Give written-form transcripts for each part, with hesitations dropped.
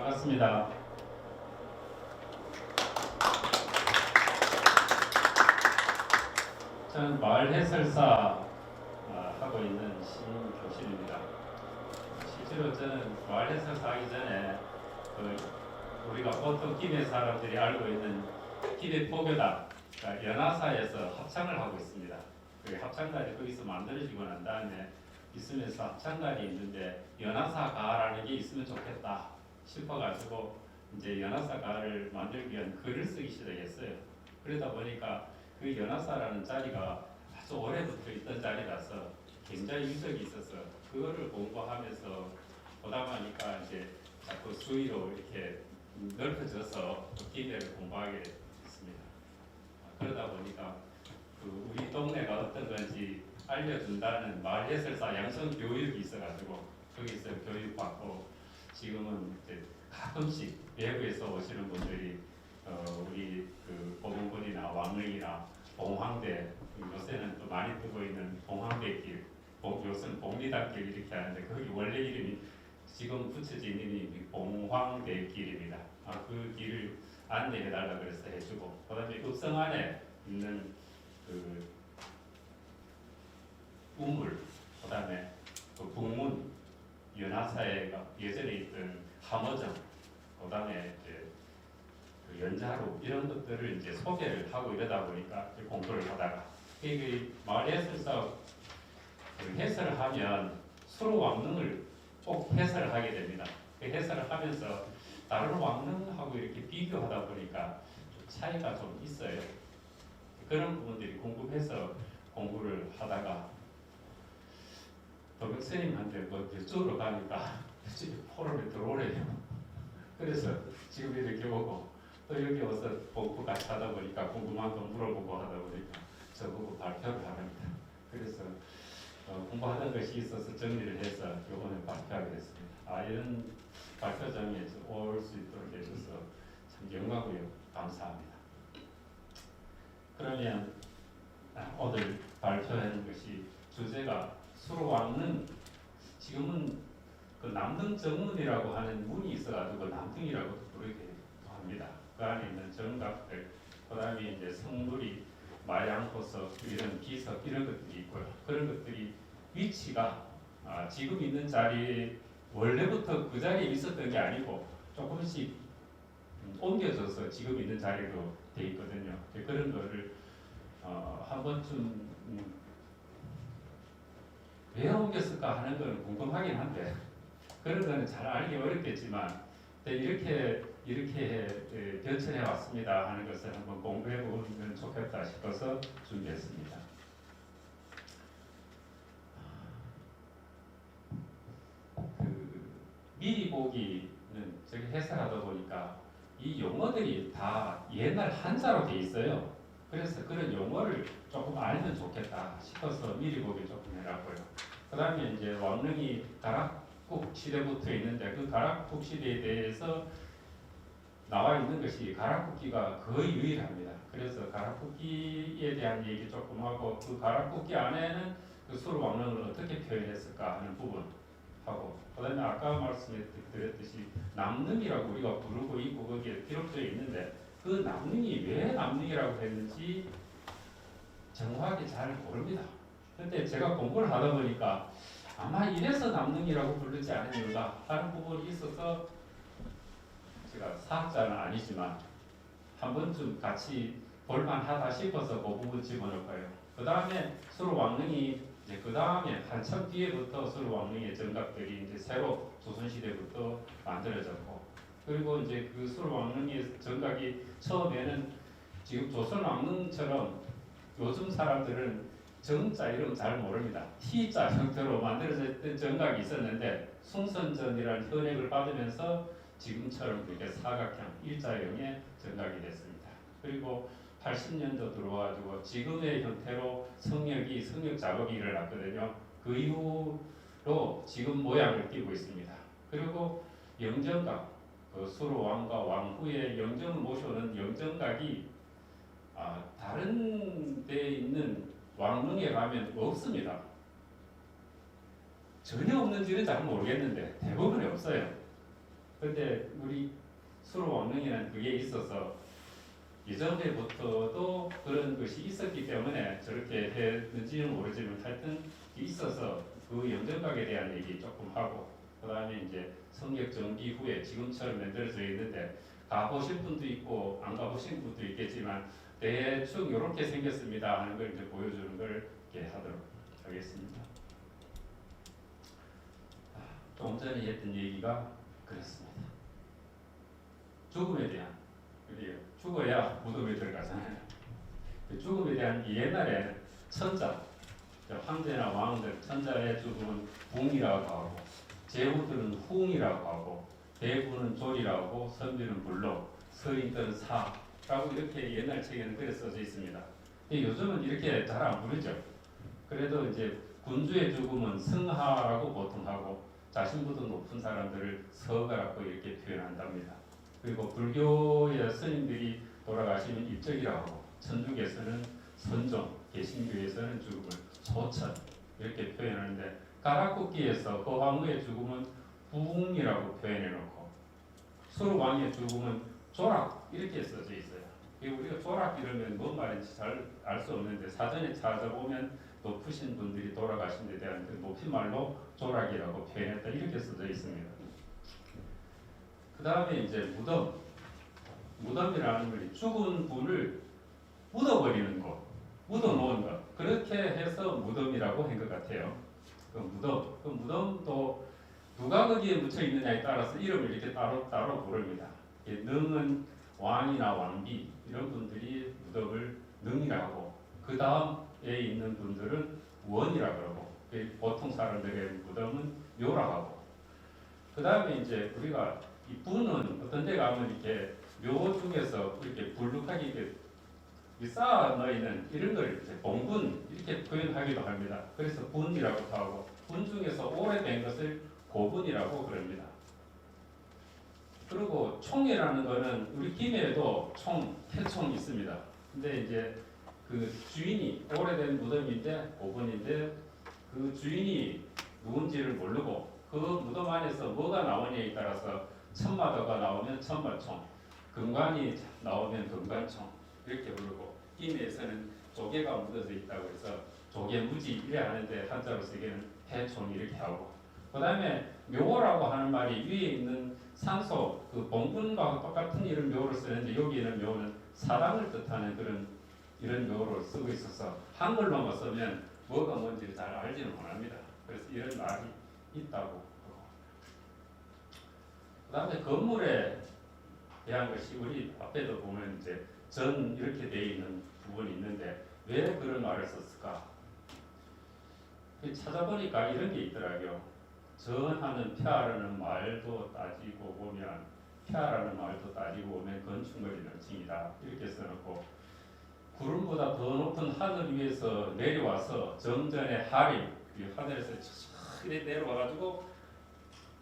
반갑습니다. 저는 마을 해설사 하고 있는 신교실입니다. 실제로 저는 마을 해설사 하기 전에 우리가 보통 김해 사람들이 알고 있는 김해 포교단 연화사에서 합창을 하고 있습니다. 그 합창단이 거기서 만들어지고 난 다음에 있으면서 합창단이 있는데 연화사 가라는 게 있으면 좋겠다 싶어가지고 이제 연화사 가를 만들기 위한 글을 쓰기 시작했어요. 그러다 보니까 그 연화사라는 자리가 아주 오래부터 있던 자리라서 굉장히 유적이 있어서 그거를 공부하면서 보다 보니까 이제 자꾸 수위로 이렇게 넓혀져서 기대를 공부하게 됐습니다. 그러다 보니까 그 우리 동네가 어떤 건지 알려준다는 마을 해설사 양성 교육이 있어가지고 거기서 교육받고 지금은 이제 가끔씩 외부에서 오시는 분들이 우리 그 보문군이나 왕릉이나 봉황대 요새는 또 많이 뜨고 있는 봉황대길, 요새는 봉리단길 이렇게 하는데 거기 원래 이름이 지금 붙여진 이름이 봉황대길입니다. 그 길을 안내해달라 그래서 해주고 그다음에 읍성 안에 있는 그 우물, 그다음에 그 북문 연화사에가 예전에 있던 함어정, 그다음에 이제 그 연자루 이런 것들을 이제 소개를 하고 이러다 보니까 공부를 하다가 그 마을 해설사 해설을 하면 수로 왕릉을 꼭 해설을 하게 됩니다. 그 해설을 하면서 다른 왕릉하고 이렇게 비교하다 보니까 좀 차이가 좀 있어요. 그런 부분들이 궁금해서 공부를 하다가 도백 스님한테 뭐 이쪽으로 가니까 포럼에 들어오래요. 그래서 지금 이렇게 오고 또 여기 와서 공부 같이 하다 보니까 궁금한 거 물어보고 하다 보니까 저보고 발표를 하랍니다. 그래서 공부하던 것이 있어서 정리를 해서 이번에 발표하게 됐습니다. 이런 발표장에 올 수 있도록 해줘서 참 영광이고요. 감사합니다. 그러면 오늘 발표하는 것이 주제가 수로왕릉, 지금은 그 남릉 정문이라고 하는 문이 있어가지고 남릉이라고 부르기도 합니다. 그 안에 있는 정각들, 그 다음에 이제 성물이 마양호석 이런 비석 이런 것들이 있고요. 그런 것들이 위치가 지금 있는 자리 원래부터 그 자리에 있었던 게 아니고 조금씩 옮겨져서 지금 있는 자리로 돼 있거든요. 그런 거를 한 번쯤 왜 옮겼을까 하는 건 궁금하긴 한데 그런 거는 잘 알기 어렵겠지만 이렇게 변천해 왔습니다 하는 것을 한번 공부해 보면 좋겠다 싶어서 준비했습니다. 그 미리 보기는 저기 해설하다 보니까 이 용어들이 다 옛날 한자로 돼 있어요. 그래서 그런 용어를 조금 알면 좋겠다 싶어서 미리 보기 조금 해놨고요. 그 다음에 이제 왕릉이 가락국 시대부터 있는데 그 가락국 시대에 대해서 나와 있는 것이 가락국기가 거의 유일합니다. 그래서 가락국기에 대한 얘기 조금 하고 그 가락국기 안에는 그 수로 왕릉을 어떻게 표현했을까 하는 부분 하고 그 다음에 아까 말씀드렸듯이 남릉이라고 우리가 부르고 있고 거기에 기록되어 있는데 그 남릉이 왜 남릉이라고 했는지 정확하게 잘 모릅니다. 근데 제가 공부를 하다 보니까 아마 이래서 남릉이라고 부르지 않았는가 하는 부분이 있어서 제가 사학자는 아니지만 한 번쯤 같이 볼만하다 싶어서 그 부분 집어넣을 거예요. 그 다음에 수로 왕릉이 이제 그 다음에 한참 뒤에부터 수로 왕릉의 정각들이 이제 새로 조선시대부터 만들어졌고 그리고 이제 그 수로 왕릉의 정각이 처음에는 지금 조선 왕릉처럼 요즘 사람들은 정자 이름 잘 모릅니다. T자 형태로 만들어졌던 정각이 있었는데 숭선전이라는 현액을 받으면서 지금처럼 그렇게 사각형 일자형의 정각이 됐습니다. 그리고 80년도 들어와가지고 지금의 형태로 성역 작업이 일어났거든요. 그 이후로 지금 모양을 띠고 있습니다. 그리고 영정각, 그 수로 왕과 왕후의 영정을 모셔오는 영정각이 다른 데에 있는 왕릉에 가면 없습니다. 전혀 없는지는 잘 모르겠는데 대부분 없어요. 근데 우리 수로 왕릉에는 그게 있어서 예전에부터도 그런 것이 있었기 때문에 저렇게 했는지는 모르지만 하여튼 있어서 그 영정각에 대한 얘기 조금 하고 그 다음에 이제 성격 정비 후에 지금처럼 만들어져 있는데 가보신 분도 있고 안 가보신 분도 있겠지만 대충 이렇게 생겼습니다 하는 걸 이제 보여주는 걸 이렇게 하도록 하겠습니다. 조금 전에 했던 얘기가 그렇습니다. 죽음에 대한 그리고 죽어야 무덤에 들어가잖아요. 죽음에 대한 옛날에 천자 황제나 왕들 천자의 죽음은 붕이라고 하고 제후들은 후웅이라고 하고 대부는 졸이라고 하고 선비는 불로 서인들은 사라고 이렇게 옛날 책에는 그래 써져 있습니다. 근데 요즘은 이렇게 잘 안 부르죠. 그래도 이제 군주의 죽음은 승하라고 보통 하고 자신보다 높은 사람들을 서가라고 이렇게 표현한답니다. 그리고 불교의 스님들이 돌아가시면 입적이라고 하고 천주교에서는 선종, 개신교에서는 죽음을 소천 이렇게 표현하는데 가락국기에서 허황의 죽음은 부웅이라고 표현해놓고 수르왕의 죽음은 조락 이렇게 써져 있어요. 우리가 조락 이러면 뭔 말인지 잘 알 수 없는데 사전에 찾아보면 높으신 분들이 돌아가신 데 대한 그 높임말로 조락이라고 표현했다 이렇게 써져 있습니다. 그 다음에 이제 무덤이라는 걸 죽은 분을 묻어버리는 것, 묻어놓은 것 그렇게 해서 무덤이라고 한 것 같아요. 그 무덤도 누가 거기에 묻혀 있느냐에 따라서 이름을 이렇게 따로 부릅니다. 능은 왕이나 왕비 이런 분들이 무덤을 능이라고 그 다음에 있는 분들은 원이라 그러고 보통 사람들의 무덤은 묘라고 하고 그 다음에 이제 우리가 이 분은 어떤 데 가면 이렇게 묘 중에서 이렇게 불룩하게 이렇게 쌓아 넣어있는 이런 걸 이제 봉분 이렇게 표현하기도 합니다. 그래서 분이라고 하고 분 중에서 오래된 것을 고분이라고 그럽니다. 그리고 총이라는 거는 우리 김해에도 태총이 있습니다. 근데 이제 그 주인이 오래된 무덤인데 고분인데 그 주인이 누군지를 모르고 그 무덤 안에서 뭐가 나오냐에 따라서 천마더가 나오면 천마총, 금관이 나오면 금관총 이렇게 부르고 김해에서는 조개가 묻어져 있다고 해서 조개무지 이래 하는데 한자로 쓰기에는 해총 이렇게 하고 그 다음에 묘라고 하는 말이 위에 있는 산소 그 봉분과 똑같은 이런 묘를 쓰는데 여기 있는 묘는 사당을 뜻하는 그런 이런 묘를 쓰고 있어서 한글로만 쓰면 뭐가 뭔지 잘 알지는 못합니다. 그래서 이런 말이 있다고. 그 다음에 건물에 대한 것이 우리 앞에도 보면 이제 전 이렇게 되어 있는 부분이 있는데 왜 그런 말을 썼을까? 찾아보니까 이런 게 있더라고요. 전하는 폐하라는 말도 따지고 보면 폐하라는 말도 따지고 보면 건축물이 층이다 이렇게 써놓고 구름보다 더 높은 하늘 위에서 내려와서 정전의 하림 하늘에서 천천히 내려와가지고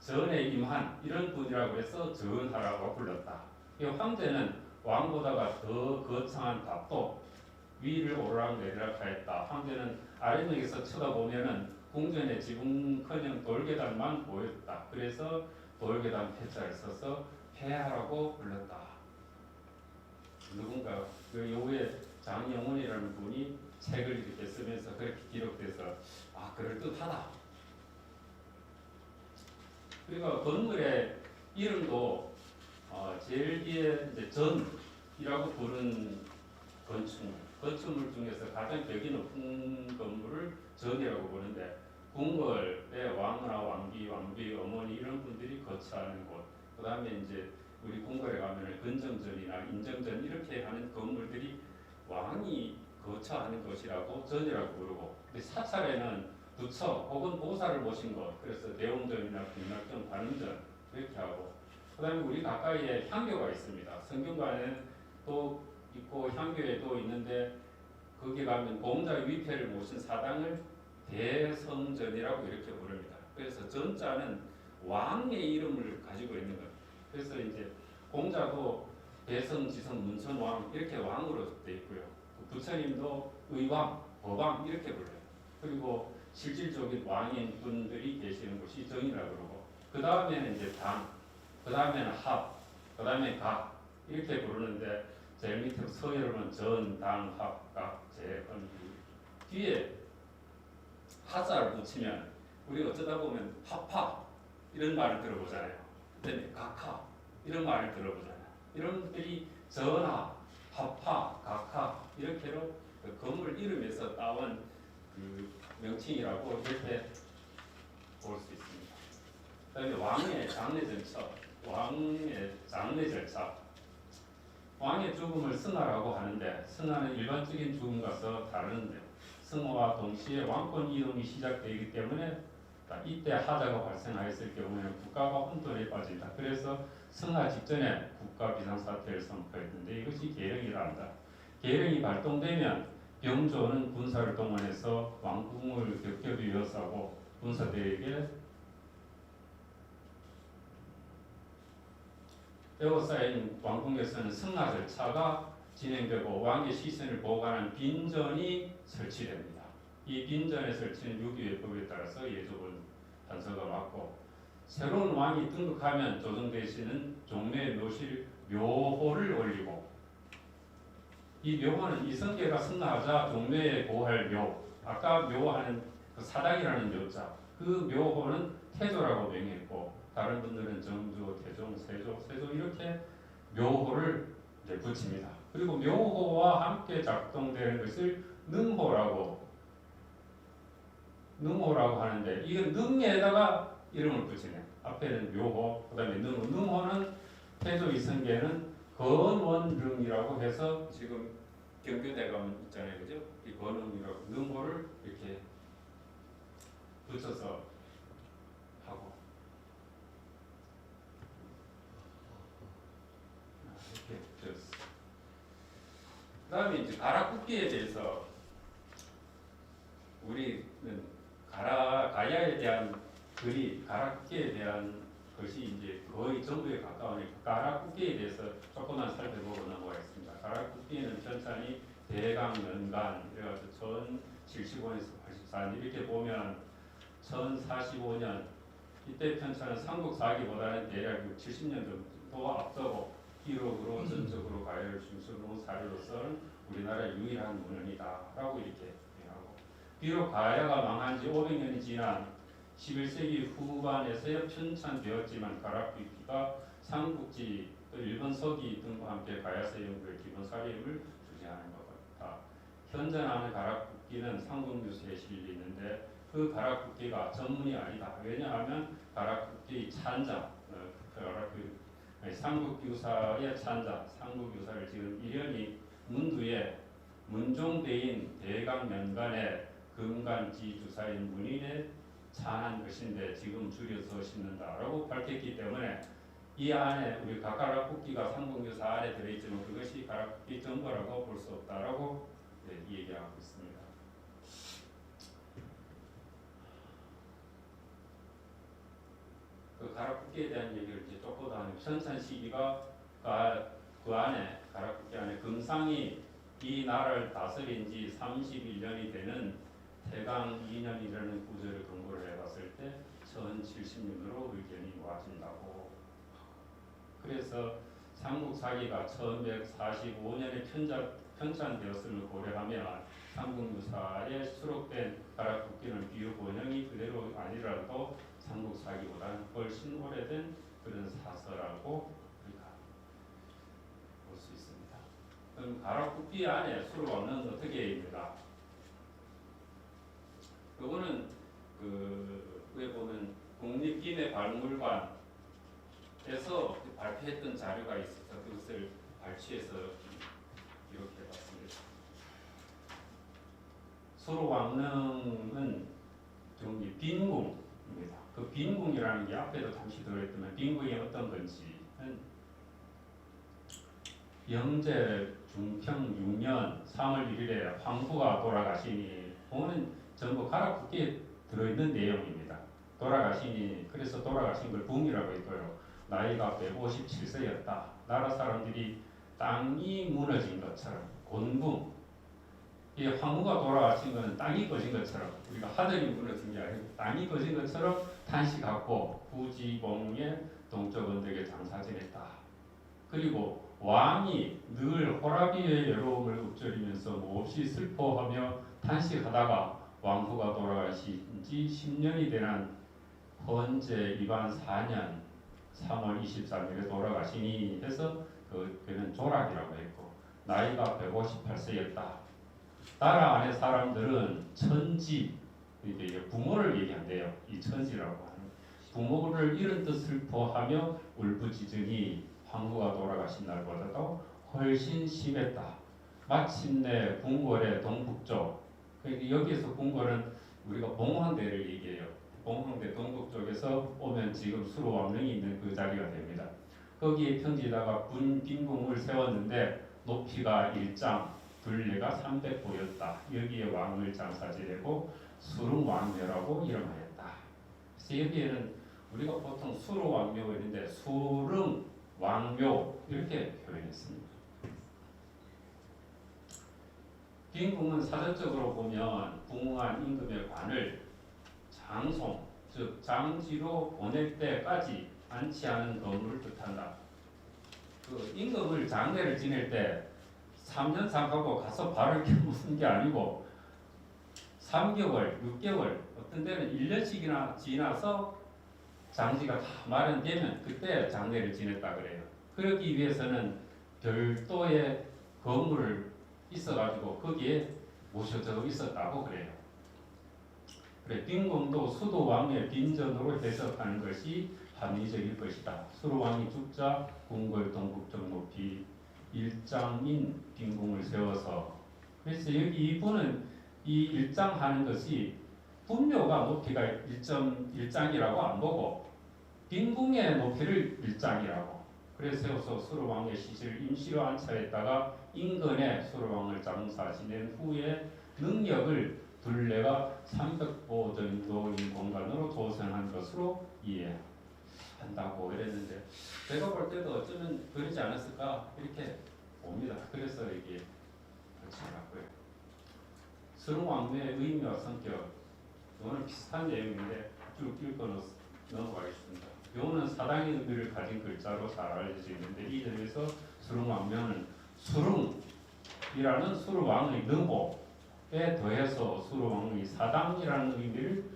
전에 임한 이런 분이라고 해서 전하라고 불렀다. 이 황제는 왕보다가 더 거창한 답도 위를 오르락 내리락 하였다. 황제는 아래쪽에서 쳐다보면은 궁전의 지붕커녕 돌계단만 보였다. 그래서 돌계단 폐자를 써서 폐하라고 불렀다. 누군가 그 요후에 장영훈이라는 분이 책을 이렇게 쓰면서 그렇게 기록돼서 그럴듯하다. 그리고 건물의 이름도 제일 뒤에 이제 전이라고 부른 건축물 중에서 가장 벽이 높은 건물을 전이라고 부르는데 궁궐의 왕이나 왕비, 어머니 이런 분들이 거처하는 곳. 그 다음에 이제 우리 궁궐에 가면 근정전이나 인정전 이렇게 하는 건물들이 왕이 거처하는 것이라고 전이라고 부르고 사찰에는 부처 혹은 보살을 모신 것 그래서 대웅전이나 국락전, 관음전 이렇게 하고 그 다음에 우리 가까이에 향교가 있습니다. 성균관에 또 있고 향교에도 있는데 거기 가면 공자 위패를 모신 사당을 대성전이라고 이렇게 부릅니다. 그래서 전자는 왕의 이름을 가지고 있는 것. 그래서 이제 공자도 대성, 지성, 문천왕 이렇게 왕으로 되어 있고요. 부처님도 의왕, 법왕 이렇게 불러요. 그리고 실질적인 왕인 분들이 계시는 곳이 정이라고 그러고 그 다음에는 이제 당, 그 다음에는 합, 그 다음에 각 이렇게 부르는데 제일 밑으로 서열은 전, 당, 합, 각, 재, 은, 뒤에 하자를 붙이면 우리 어쩌다 보면 합하 이런 말을 들어보잖아요. 그다음에 각하 이런 말을 들어보잖아요. 이런 것들이 전하, 합하, 각하 이렇게로 그 건물 이름에서 따온 그 명칭이라고 이렇게 볼 수 있습니다. 그다음에 왕의 장례 절차, 왕의 장례 절차. 왕의 죽음을 승하라고 하는데 승하는 일반적인 죽음과서 다른데 승하와 동시에 왕권 이동이 시작되기 때문에 이때 하자가 발생하였을 경우에는 국가가 혼돈에 빠진다. 그래서 승하 직전에 국가 비상사태를 선포했는데 이것이 계령이라 한다. 계령이 발동되면 병조는 군사를 동원해서 왕궁을 겹겹이 에워싸고 군사들에게 에워싸인 왕궁에서는 승하 절차가 진행되고 왕의 시선을 보관하는 빈전이 설치됩니다. 이 빈전의 설치는 유기외법에 따라서 예조본 단서가 맞고 새로운 왕이 등극하면 조정 대신은 종묘의 묘호를 올리고 이 묘호는 이성계가 승하하자 종묘에 보할 묘 아까 묘하는 그 사당이라는 묘자 그 묘호는 태조라고 명했고 다른 분들은 정조, 태종, 세조 이렇게 묘호를 이제 붙입니다. 그리고 묘호와 함께 작동되는 것을 능호라고 하는데 이건 능에다가 이름을 붙이네. 앞에는 묘호, 그다음에 능호. 능호는 태조 이성계는 건원릉이라고 해서 지금 경교대감 있잖아요, 그죠? 이 건원이라고 능호를 이렇게 붙여서 하고 이렇게 붙였어. 그다음에 이제 가락국기에 대해서 우리는 가야에 대한 글이 가락국기에 대한 것이 이제 거의 전부에 가까우니까 가락국기에 대해서 조금만 살펴보고 넘어가겠습니다. 가락국기는 편찬이 대강연간 그래가지고 1075년에서 84년 이렇게 보면 1045년 이때 편찬은 삼국사기보다는 대략 70년 정도 앞서고 기록으로 전적으로 가야를 중심으로 사료로서는 우리나라의 유일한 문헌이다라고 이렇게 하고 비록 가야가 망한 지 500년이 지난 11세기 후반에서야 편찬되었지만 가락국기가 삼국지, 일본 서기 등과 함께 가야서 연구의 기본 사료를 주제하는 것 같다. 현존하는 가락국기는 삼국유수에 실리는데 그 가락국기가 전문이 아니다. 왜냐하면 가락국기 찬자, 삼국유사의 찬자, 삼국유사를 지금 이련이 문두에 문종대인 대강연간의 금간지 주사인 문인의 찬한 것인데 지금 줄여서 싣는다라고 밝혔기 때문에 이 안에 우리 가락국기가 삼국유사 안에 들어있지만 그것이 가락국기 전부라고 볼 수 없다라고 얘기하고 있습니다. 그 가락국기에 대한 얘기를 이제 조금 더 하는 편찬 시기가 그 안에 가락국기 안에 금상이 이 나라를 다스린 지 31년이 되는 태강 2년이라는 구절을 근거를 해봤을 때 1070년으로 의견이 모아진다고. 그래서 삼국사기가 1145년에 편찬되었음을 고려하면 삼국유사에 수록된 가락국기는 비유 번역이 그대로 아니라도 삼국사기보다는 훨씬 오래된 그런 사서라고 우리가 볼 수 있습니다. 그럼 가락국기 안에 수록은 어떻게 입니다. 요거는 위에 보면 국립기내박물관에서 발표했던 자료가 있어서 그것을 발췌해서 이렇게 해봤습니다. 수록왕릉은 저기 빈궁입니다. 그 빈궁이라는 게 앞에도 잠시 들어있지만 빈궁이 어떤 건지는 영제 중평 6년 3월 1일에 황후가 돌아가시니 오는 전부 가락국기에 들어있는 내용입니다. 돌아가시니 그래서 돌아가신 걸 붕이라고 했고요. 나이가 157세였다. 나라 사람들이 땅이 무너진 것처럼 곤붕 이 황후가 돌아가신 것은 땅이 꺼진 것처럼, 우리가 하늘이 무너진 게 아니고 땅이 꺼진 것처럼 탄식하고 부지공의 동쪽 언덕에 장사 지냈다. 그리고 왕이 늘 호라비의 외로움을 읊조리면서 몹시 슬퍼하며 탄식하다가 왕후가 돌아가신 지 10년이 되는 헌재 이반 4년 3월 23일에 돌아가시니 해서 그는 조락이라고 했고, 나이가 158세였다. 나라 안의 사람들은 천지, 이제 부모를 얘기한대요. 이 천지라고 하는 부모를 잃은 듯 슬퍼하며 울부짖으니 황후가 돌아가신 날보다도 훨씬 심했다. 마침내 궁궐의 동북쪽, 여기에서 궁궐은 우리가 봉황대를 얘기해요. 봉황대 동북쪽에서 오면 지금 수로왕릉이 있는 그 자리가 됩니다. 거기에 평지에다가 빈궁을 세웠는데 높이가 1장, 둘레가 300보였다. 여기에 왕을 장사 지내고 수릉왕묘라고 이름하였다. 그래서 여기에는 우리가 보통 수로왕묘 이런데 수릉왕묘 이렇게 표현했습니다. 빈궁은 사전적으로 보면 붕흥한 임금의 관을 장송, 즉 장지로 보낼 때까지 안치하는 건물을 뜻한다. 그 임금을 장례를 지낼 때 3년 상하고 가서 발을 깨무는 게 아니고 3개월, 6개월, 어떤 데는 1년씩이나 지나서 장지가 다 마련되면 그때 장례를 지냈다 그래요. 그러기 위해서는 별도의 건물을 있어가지고 거기에 모셔져 있었다고 그래요. 그래, 빈궁도 수도왕의 빈전으로 해석하는 것이 합리적일 것이다. 수로왕이 죽자 궁궐 동북쪽 높이 일장인 빈궁을 세워서, 그래서 여기 이분은 이 일장하는 것이 분묘가 높이가 1.1장이라고 안 보고 빈궁의 높이를 1장이라고 그래서 세워서 수로왕의 시신을 임시로 안차했다가 인근에 수로왕을 장사 지낸 후에 능력을 둘레가 300보 정도인 공간으로 조성한 것으로 이해한다고 이랬는데, 제가 볼 때도 어쩌면 그러지 않았을까 이렇게 봅니다. 그래서 이게 그렇지 않았고요. 수릉왕묘의 의미와 성격, 이거는 비슷한 내용인데 쭉 읽고 넘어가겠습니다. 요는 사당의 의미를 가진 글자로 잘 알려져 있는데, 이 점에서 수릉왕묘는 수릉이라는 수르왕의 능호에 더해서 수르왕의 사당이라는 의미를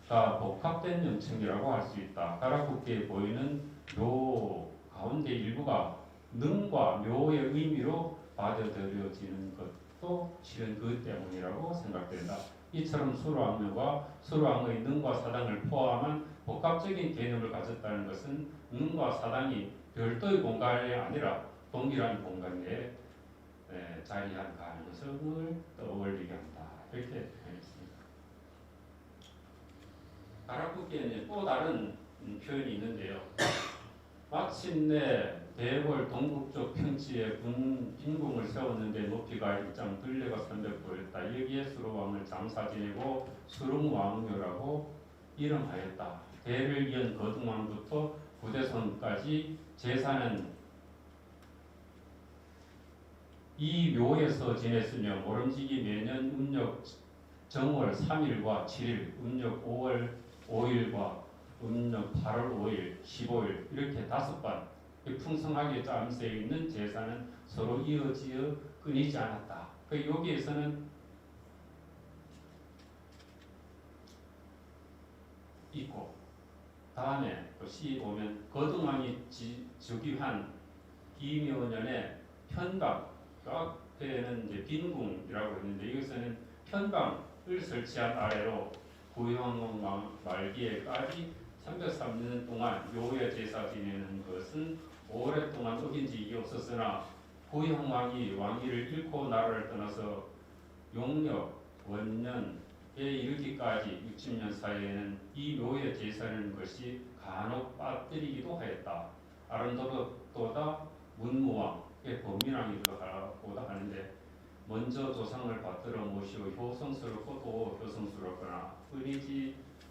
다 복합된 명칭이라고 할 수 있다. 가락국기에 보이는 묘 가운데 일부가 능과 묘의 의미로 받아들여지는 것도 실은 그 때문이라고 생각된다. 이처럼 수로왕묘가 수로왕의 능과 사당을 포함한 복합적인 개념을 가졌다는 것은 능과 사당이 별도의 공간이 아니라 동일한 공간 내에 자리한 가능성을 떠올리게 한다. 이렇게 표현했습니다. 가락국기에는 또 다른 표현이 있는데요. 마침내 대궐 동북쪽 평지에 빈궁을 세웠는데 높이가 1장, 둘레가 300보였다. 여기에 수로왕을 장사 지내고 수릉왕묘라고 이름하였다. 대를 이은 거등왕부터 구대손까지 제사는 이 묘에서 지냈으며 모름지기 매년 음력 정월 3일과 7일, 음력 5월 5일과 음력 8월 5일, 15일 이렇게 5번 풍성하게 짜임새 있는 제사는 서로 이어지어 끊이지 않았다. 그 여기에서는 있고, 다음에 또 시 보면 거등왕이 즉위한 기묘년에 편방, 그 앞에는 이제 빈궁이라고 했는데 이것은 편방을 설치한 아래로 구형왕 말기에까지 303년 동안 묘에 제사 지내는 것은 오랫동안 어긴 적이 없었으나 구형왕이 왕위를 잃고 나라를 떠나서 용력 원년에 이르기까지 60년 사이에는 이 묘에 제사하는 것이 간혹 빠뜨리기도 하였다. 아름다도다 문무왕의 범민왕이 들어가고다 하는데, 먼저 조상을 받들어 모시고 효성스럽고도 효성스럽거나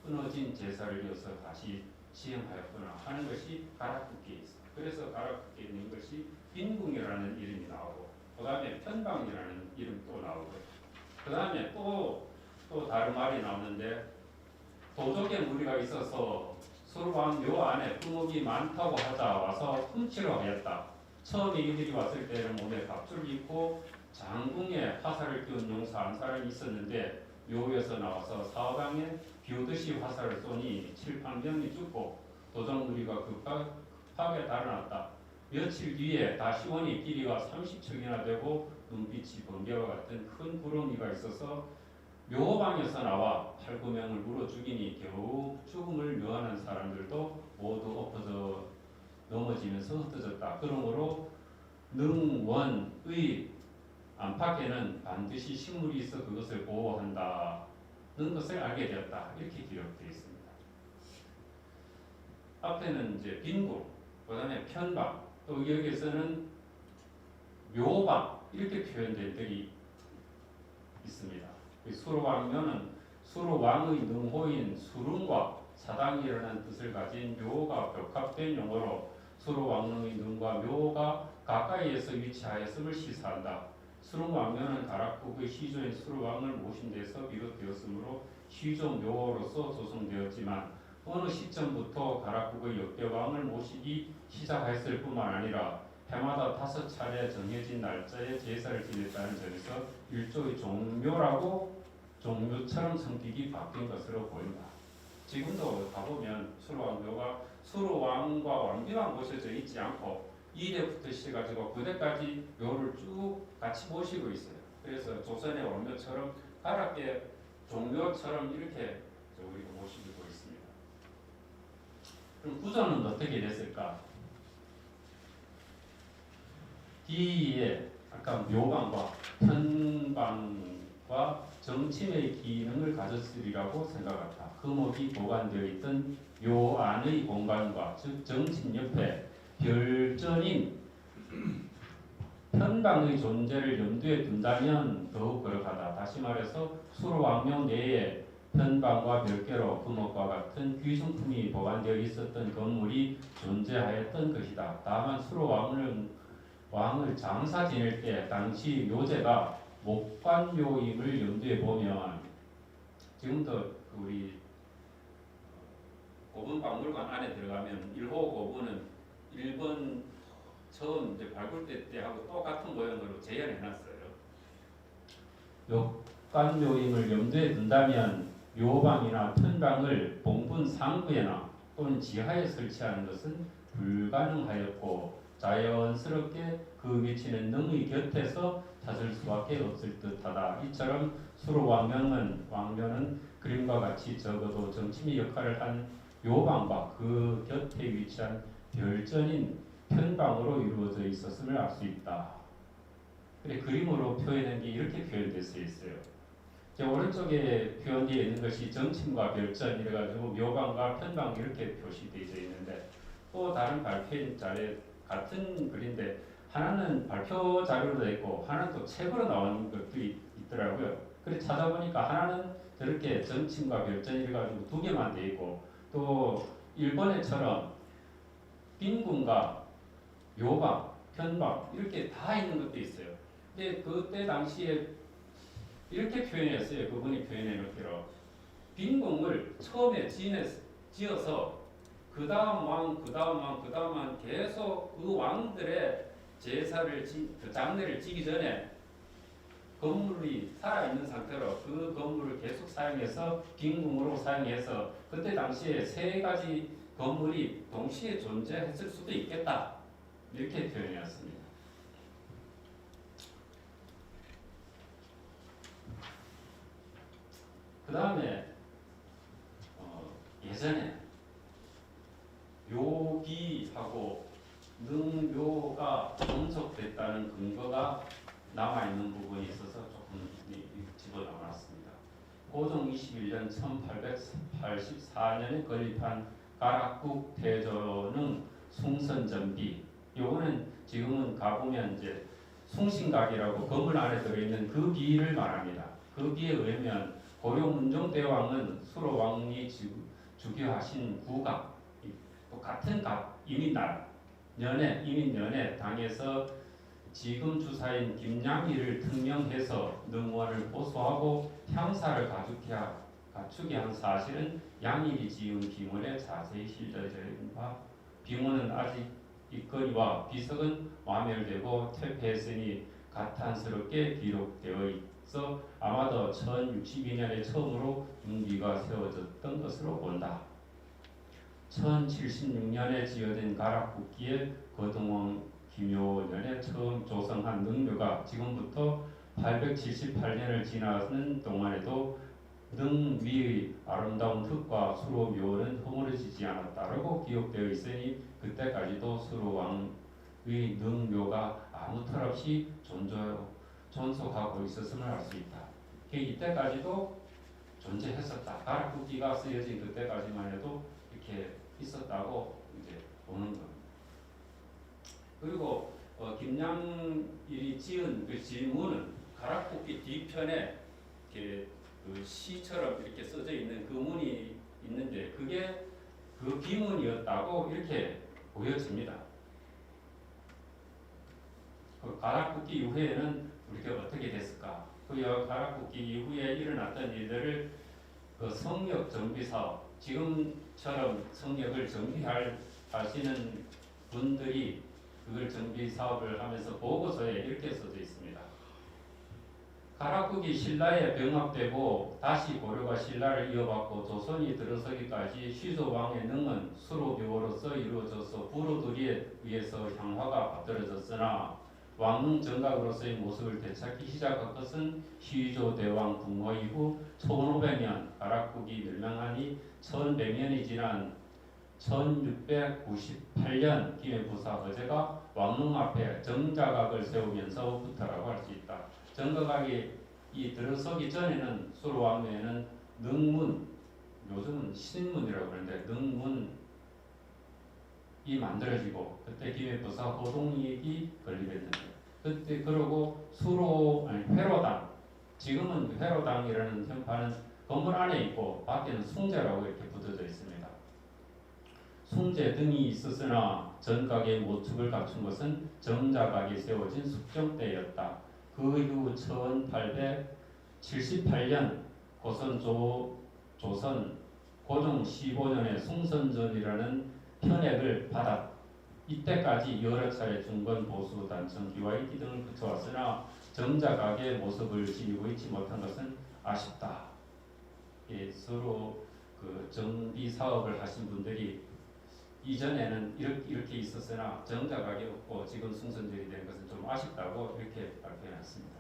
끊어진 제사를 이어서 다시 시행하였거나 하는 것이 가락국기에 있습니다. 그래서 가락국기에 있는 것이 빈궁이라는 이름이 나오고, 그 다음에 편방이라는 이름이 또 나오고요. 그 다음에 또 다른 말이 나오는데 도적의 무리가 있어서 수르왕 묘 안에 끄목이 많다고 하자 와서 훔치려 하였다. 처음에 이들이 왔을 때는 몸에 갑주를 입고 장궁에 화살을 끼운 용사 한 사람이 있었는데 묘에서 나와서 사방에 비오듯이 화살을 쏘니 7~8명이 죽고 도적 무리가 급하게 달아났다. 며칠 뒤에 다시 오니 길이가 30척이나 되고 눈빛이 번개와 같은 큰 구렁이가 있어서 묘방에서 나와 8~9명을 물어 죽이니 겨우 죽음을 묘하는 사람들도 모두 엎어져 넘어지면서 흩어졌다. 그러므로 능원의 안팎에는 반드시 식물이 있어 그것을 보호한다는 것을 알게 되었다. 이렇게 기록되어 있습니다. 앞에는 이제 빈궁, 그 다음에 편방, 또 여기에서는 묘방 이렇게 표현된 들이 있습니다. 수로왕묘는 수로왕의 능호인 수릉과 사당이라는 뜻을 가진 묘가 벽합된 용어로 수로왕릉의 능과 묘가 가까이에서 위치하였음을 시사한다. 수릉왕묘는 가락국의 시조인 수로왕을 모신 데서 비롯되었으므로 시조묘로서 조성되었지만 어느 시점부터 가락국의 역대왕을 모시기 시작했을 뿐만 아니라 해마다 5차례 정해진 날짜에 제사를 지냈다는 점에서 일종의 종묘처럼 성격이 바뀐 것으로 보인다. 지금도 가보면 수로왕묘가 수로왕과 왕비만 모셔져 있지 않고 2대부터 시작해가지고 9대까지 묘를 쭉 같이 모시고 있어요. 그래서 조선의 왕묘처럼 가락계 종묘처럼 이렇게 우리가 모시고 있습니다. 그럼 구조는 어떻게 됐을까? 뒤에 아까 묘방과 편방과 정침의 기능을 가졌으리라고 생각한다. 금옥이 보관되어 있던 묘 안의 공간과 즉 정침 옆에 별전인 편방의 존재를 염두에 둔다면 더욱 그럴하다. 다시 말해서 수로왕묘 내에 편방과 별개로 금옥과 같은 귀중품이 보관되어 있었던 건물이 존재하였던 것이다. 다만 수로왕을 장사 지낼 때 당시 묘제가 목관묘임을 염두에 보면 지금도 우리 고분박물관 안에 들어가면 1호 고분은 1번 처음 이제 발굴대 때하고 똑같은 모양으로 재현해놨어요. 목관묘임을 염두에 둔다면 묘방이나 편방을 봉분 상부에나 또는 지하에 설치하는 것은 불가능하였고 자연스럽게 그 위치는 능의 곁에서 찾을 수밖에 없을 듯하다. 이처럼 수로왕묘는 그림과 같이 적어도 정침의 역할을 한 묘방과 그 곁에 위치한 별전인 편방으로 이루어져 있었음을 알 수 있다. 그래 그림으로 표현한 게 이렇게 표현되어 있어요. 제 오른쪽에 표현되어 있는 것이 정침과 별전 이래가지고 묘방과 편방 이렇게 표시되어 있는데 또 다른 발표 자료 같은 글인데 하나는 발표 자료로 되어 있고 하나는 또 책으로 나오는 것들이 있더라고요. 그래서 찾아보니까 하나는 저렇게 정침과 별전 이래가지고 2개만 되어 있고 또 일본에처럼 빈궁과 묘방, 편방 이렇게 다 있는 것도 있어요. 근데 그때 당시에 이렇게 표현했어요. 그분이 표현해 놓기로 빈궁을 처음에 지어서 그 다음 왕 계속 그 왕들의 제사를 그 장례를 지기 전에 건물이 살아있는 상태로 그 건물을 계속 사용해서 빈궁으로 사용해서 그때 당시에 3가지 건물이 동시에 존재했을 수도 있겠다 이렇게 표현해왔습니다. 그 다음에 예전에 묘기하고 능묘가 존속됐다는 근거가 남아있는 부분이 있어서 조금 집어넣어놨습니다. 고종 21년 1884년에 건립한 가락국 대조릉 숭선전비 요거는 지금은 가보면 이제 숭신각이라고 건물 안에 들어있는 그 비를 말합니다. 그 비에 의하면 고려 문종대왕은 수로왕이 주교하신 국악 또 같은 각 이민연에 당에서 지금 주사인 김양희를 특명해서 능원을 보수하고 형사를 갖추게 한 사실은 양일이 지은 비문에 자세히 실려져 있는 바 비문은 아직 있거니와 비석은 와멸되고 퇴폐했으니 가탄스럽게 기록되어 있어 아마도 1062년에 처음으로 융비가 세워졌던 것으로 본다. 1076년에 지어진 가락국기에 거동왕 김효년에 처음 조성한 능묘가 지금부터 878년을 지나는 동안에도 능 위의 아름다운 흙과 수로 묘는 허물어지지 않았다라고 기록되어 있으니 그때까지도 수로왕의 능묘가 아무 털 없이 존속하고 있었음을 알 수 있다. 이때까지도 존재했었다. 가락국기가 쓰여진 그때까지만 해도 이렇게 있었다고 이제 보는 겁니다. 그리고 김양일이 지은 그 지문은 가락국기 뒤편에 이렇게 그 시처럼 이렇게 써져 있는 그 문이 있는데 그게 그 비문이었다고 이렇게 보여집니다. 그 가락국기 이후에는 우리가 어떻게 됐을까? 그 가락국기 이후에 일어났던 일들을 그 성역 정비 사업, 지금처럼 성역을 정비하시는 분들이 그걸 정비 사업을 하면서 보고서에 이렇게 써져 있습니다. 가락국이 신라에 병합되고 다시 고려가 신라를 이어받고 조선이 들어서기까지 시조왕의 능은 수로묘로서 이루어져서 부로들이에 의해서 향화가 받들어졌으나 왕릉 정각으로서의 모습을 되찾기 시작한 것은 시조대왕 궁호 이후 1500년 가락국이 멸망하니 1100년이 지난 1698년 김해부사 허재가 왕릉 앞에 정자각을 세우면서부터라고 할 수 있다. 정자각이 들어서기 전에는 수로왕릉에는 능문, 요즘은 신문이라고 그러는데 능문이 만들어지고 그때 김해부사 호동익이 건립했는데 그때 그러고 회로당, 지금은 회로당이라는 현판은 건물 안에 있고 밖에는 숭제라고 이렇게 붙어져 있습니다. 숭제 등이 있었으나 전각의 모축을 갖춘 것은 정자각이 세워진 숙정 때였다. 그 이후 1878년 조선 고종 15년에 숭선전이라는 편액을 받아 이때까지 여러 차례 중건 보수 단청 기와이기 등을 거쳐왔으나 정자각의 모습을 지니고 있지 못한 것은 아쉽다. 예, 서로 그 정비 사업을 하신 분들이 이전에는 이렇게 있었으나 정자각이 없고 지금 숭선전이 된 것은 좀 아쉽다고 이렇게 발표해놨습니다.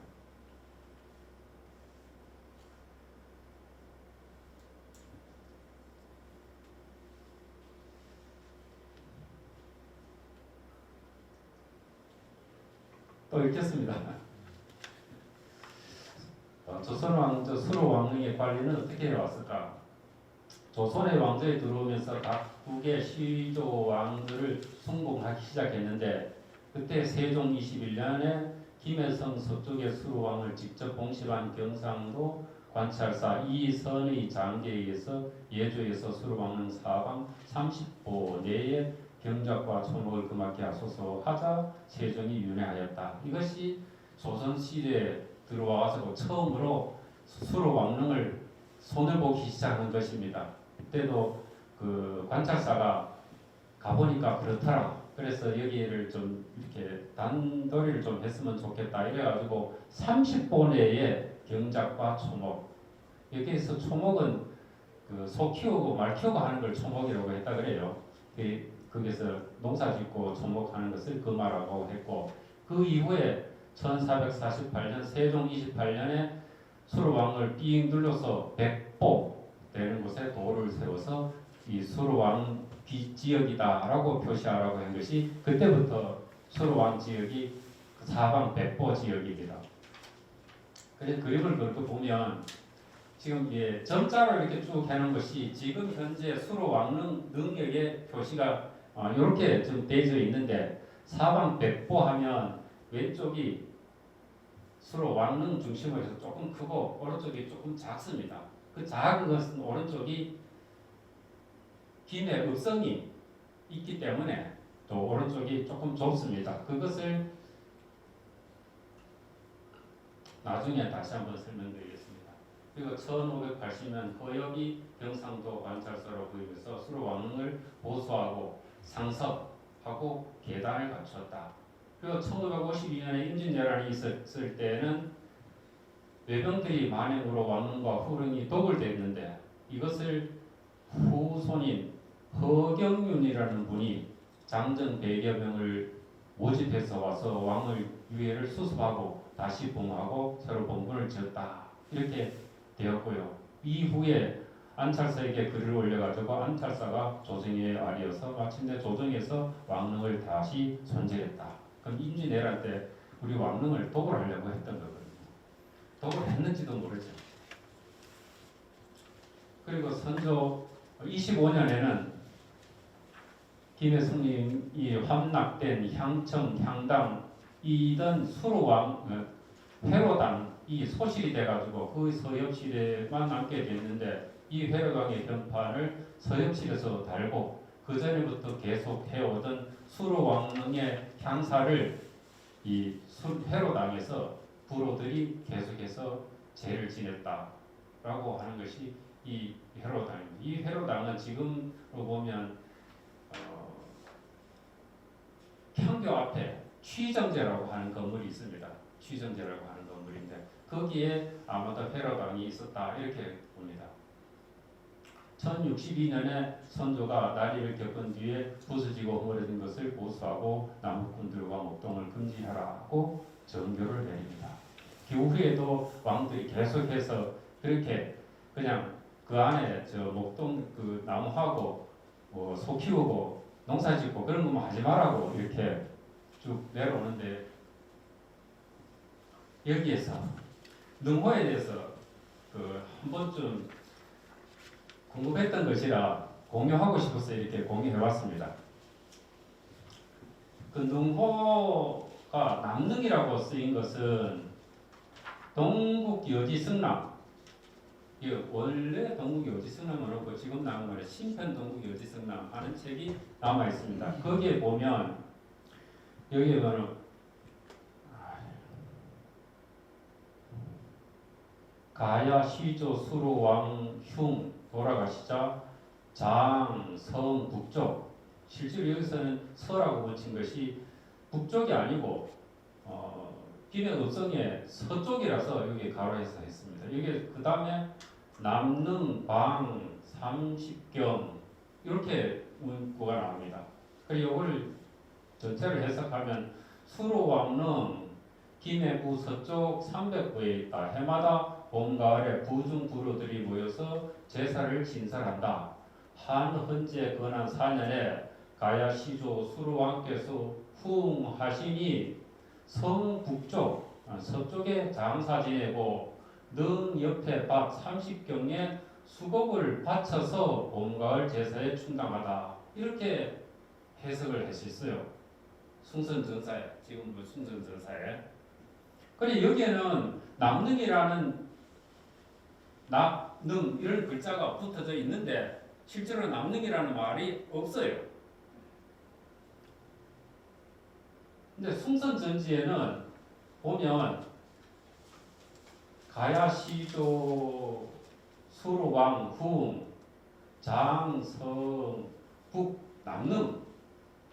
또 읽겠습니다. 조선 왕조 수로 왕릉의 관리는 어떻게 해왔을까? 조선의 왕조에 들어오면서 각국의 시조 왕들을 숭봉하기 시작했는데 그때 세종 21년에 김해성 서쪽의 수로왕을 직접 봉실한 경상도 관찰사 이선의 장계에 의해서 예조에서 수로왕릉 사방 30보 내에 경작과 초목을 금하게 하소서 하자 세종이 윤회하였다. 이것이 조선시대에 들어와서 처음으로 수로왕릉을 손을 보기 시작한 것입니다. 그때도 그 관찰사가 가보니까 그렇더라. 그래서 여기를 좀 이렇게 단도리를 좀 했으면 좋겠다. 이래가지고 30보 내에 경작과 초목. 여기에서 초목은 그 소 키우고 말 키우고 하는 걸 초목이라고 했다 그래요. 거기서 농사 짓고 초목하는 것을 금화라고 했고 그 이후에 1448년 세종 28년에 수로왕을 삥 둘러서 백보 되는 곳에 도를 세워서 이 수로왕 지역이다라고 표시하라고 한 것이 그때부터 수로왕 지역이 사방 백보 지역입니다. 그래서 그림을 그렇게 보면 지금 점자로 이렇게 쭉 해놓은 것이 지금 현재 수로왕릉 능력의 표시가 이렇게 좀 되어져 있는데 사방 백보 하면 왼쪽이 수로왕릉 중심으로 해서 조금 크고 오른쪽이 조금 작습니다. 그 작은 것은 오른쪽이 김해 읍성이 있기 때문에 또 오른쪽이 조금 좁습니다. 그것을 나중에 다시 한번 설명드리겠습니다. 그리고 1580년 허엽이 경상도 관찰소로 보이면서 수로왕릉을 보수하고 상섭하고 계단을 갖추었다. 그리고 1552년에 임진왜란이 있었을 때는 외병들이 만행으로 왕릉과 후릉이 도굴됐는데 이것을 후손인 허경윤이라는 분이 장정 100여 명을 모집해서 와서 왕의 유해를 수습하고 다시 봉하고 새로 봉군을 지었다. 이렇게 되었고요. 이후에 안찰사에게 글을 올려가지고 안찰사가 조정에 아리어서 마침내 조정에서 왕릉을 다시 손질했다. 그럼 임진왜란 때 우리 왕릉을 도굴하려고 했던 거거든요. 도굴했는지도 모르죠. 그리고 선조 25년에는 김혜숙님이 함락된 향청, 향당, 이던 수로왕, 회로당이 소실이 돼가지고 그 서엽실에만 남게 됐는데 이 회로당의 현판을 서엽실에서 달고 그 전에부터 계속 해오던 수로왕릉의 향사를 이 회로당에서 부로들이 계속해서 제를 지냈다라고 하는 것이 이 회로당입니다. 이 회로당은 지금으로 보면 향교 앞에 취정제라고 하는 건물이 있습니다. 취정제라고 하는 건물인데 거기에 아마도 회로당이 있었다 이렇게 봅니다. 1062년에 선조가 난리를 겪은 뒤에 부서지고 허물어진 것을 보수하고 남북군들과 목동을 금지하라고 정교를 내립니다. 그 후에도 왕들이 계속해서 그렇게 그냥 그 안에 저 목동 그 나무하고 뭐 소 키우고 농사 짓고 그런 것만 하지 말라고 이렇게 쭉 내려오는데 여기에서 능호에 대해서 그 한 번쯤 궁금했던 것이라 공유하고 싶어서 이렇게 공유해왔습니다. 그 능호가 남능이라고 쓰인 것은 동국여지승남, 원래 동국여지승남은 없고 지금 나온 거는 신편 동국여지승남 하는 책이 남아 있습니다. 거기에 보면 여기에 보면 가야 시조 수로 왕흉 돌아가시자 장, 성, 북쪽 실제로 여기서는 서라고 붙인 것이 북쪽이 아니고 김해 읍성의 서쪽이라서 여기 가로해서 했습니다. 여기 그 다음에 남능, 방, 삼십경 이렇게 문구가 나옵니다. 그리고 이걸 전체를 해석하면 수로왕릉 김해부 서쪽 300부에 있다. 해마다 봄, 가을에 부중 부로들이 모여서 제사를 신설한다. 한 헌재 건한 4년에 가야 시조 수로왕께서 후흥하시니 성 북쪽 서쪽에 장사 지내고 능 옆에 밭 30경에 수곡을 바쳐서 봄, 가을 제사에 충당하다. 이렇게 해석을 했었어요. 숭선전사에 지금 숭선전사에. 그리고 여기에는 남능이라는 납능 이런 글자가 붙어져 있는데 실제로 남능이라는 말이 없어요. 근데 숭선전지에는 보면 가야시조 수로왕 후흥 장성 북 남능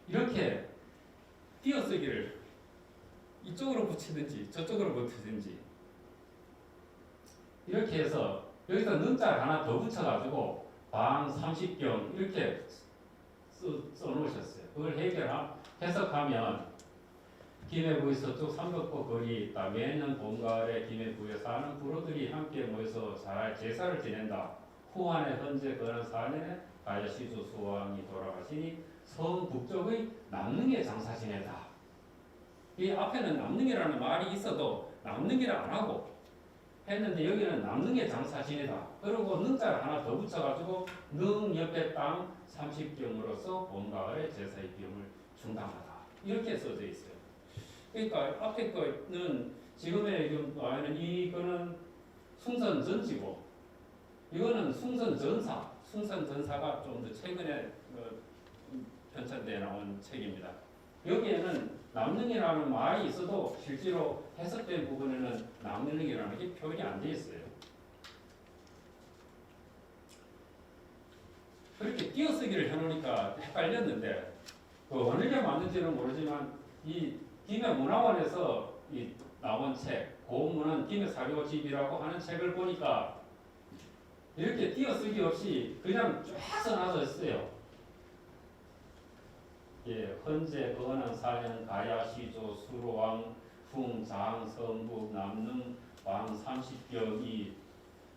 이렇게 띄어쓰기를 이쪽으로 붙이든지 저쪽으로 붙이든지 이렇게 해서 여기서 능자를 하나 더 붙여가지고 방 30경 이렇게 써놓으셨어요. 그걸 해석하면 김해부의 서쪽 삼덕포 거리 있다. 매년 봄, 가을에 김해부에 사는 부로들이 함께 모여서 잘 제사를 지낸다. 후한에 헌재 건한 4년에 가야 시조 수왕이 돌아가시니 성 북쪽의 남능에 장사 지내다. 이 앞에는 남능이라는 말이 있어도 남능이라 안 하고 했는데 여기는 남능에 장사 지내다. 그리고 능자를 하나 더 붙여가지고 능 옆에 땅 30경으로서 봄, 가을에 제사의 비용을 충당하다. 이렇게 써져 있어요. 그러니까 앞에 거는 지금의 말은 이거는 숭선전지고 이거는 숭선전사. 숭선전사가 좀 더 최근에 편찬되어 나온 책입니다. 여기에는 남능이라는 말이 있어도 실제로 해석된 부분에는 남능이라는 게 표현이 안 돼 있어요. 그렇게 띄어쓰기를 해놓으니까 헷갈렸는데 그 어느 게 맞는지는 모르지만 이 김해 문화원에서 이 나온 책 고문은 김해 사료집이라고 하는 책을 보니까 이렇게 띄어쓰기 없이 그냥 쫙 써놔져 있어요. 예, 헌재 건한 사년 가야 시조 수로왕 풍장 성북 남능 왕 30격이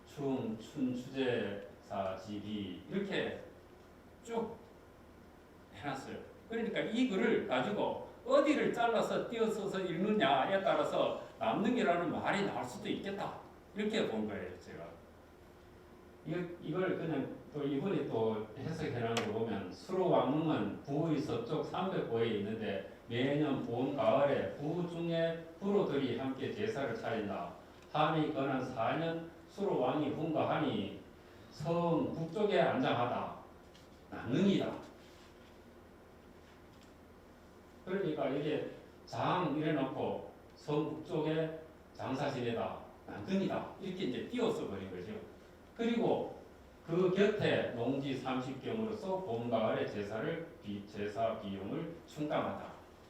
충 춘추제사 집이 이렇게 쭉 해놨어요. 그러니까 이 글을 가지고 어디를 잘라서 띄어써서 읽느냐에 따라서 남능이라는 말이 나올 수도 있겠다. 이렇게 본 거예요, 제가. 이걸 그냥 또 이분이 또 해석해놓은 거 보면 수로왕릉은 부의 서쪽 300호에 있는데 매년 봄, 가을에 부 중에 부로들이 함께 제사를 차린다. 한이 건한 4년 수로왕이 훈가하니 성 북쪽에 안장하다. 남능이다. 그러니까 이게 장 이래놓고 성 북쪽에 장사 지내다. 남능이다. 이렇게 이제 띄워서 버린 거죠. 그리고 그 곁에 농지 30경으로서 봄, 가을에 제사 비용을 충당하다.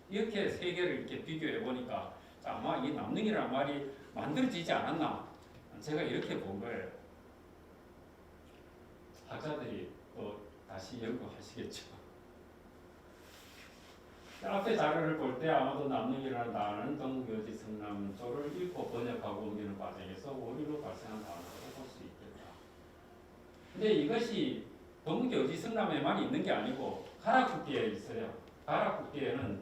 이렇게 세 개를 이렇게 비교해 보니까 아마 이 남능이라는 말이 만들어지지 않았나. 제가 이렇게 본 거예요. 학자들이 또 다시 연구하시겠죠. 앞에 자료를 볼 때 아마도 남능이라는 단어는 동교지 성남조를 읽고 번역하고 옮기는 과정에서 오류로 발생한 단어라고 볼 수 있겠다. 근데 이것이 동교지 성남에만 있는 게 아니고 가락국기에 있어요. 가락국기에는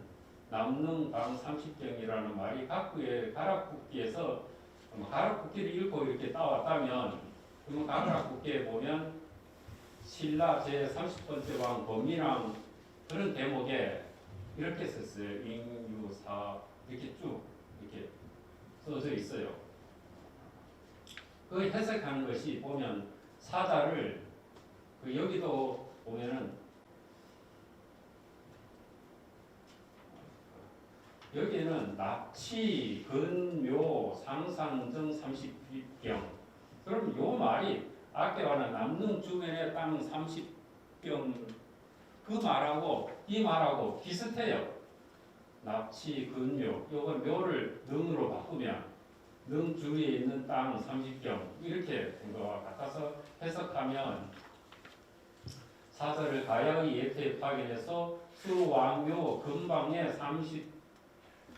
남능 방 30경이라는 말이 각구의 가락국기에서 가락국기를 읽고 이렇게 따왔다면 그러면 가락국기에 보면 신라 제30번째 왕 범민왕 그런 대목에 이렇게 썼어요. 인유사 이렇게 쭉 이렇게 써져 있어요. 그 해석하는 것이 보면 사자를 그 여기도 보면은 여기는 납치, 근묘, 상상정 30병. 그럼 요 말이 아까와는 남릉 주변의 땅 30병 그 말하고 이 말하고 비슷해요. 납치, 근묘. 요건 묘를 능으로 바꾸면 능 주위에 있는 땅 30병 이렇게 된 것과 같아서 해석하면 사설을 가야의 예태에 파견해서 수왕묘 근방에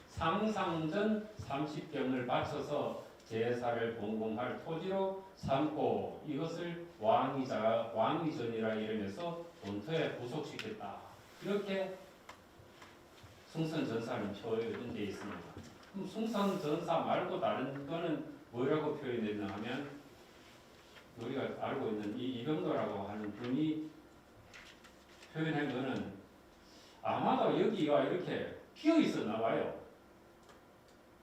상상전 30병을 바쳐서 제사를 봉공할 토지로 삼고 이것을 왕위전이라 이러면서 본토에 부속시켰다. 이렇게 숭선전사는 표현되어 있습니다. 그럼 숭선전사 말고 다른 거는 뭐라고 표현했나 하면 우리가 알고 있는 이 이병도라고 하는 분이 표현한 거는 아마도 여기가 이렇게 비어 있었나 봐요.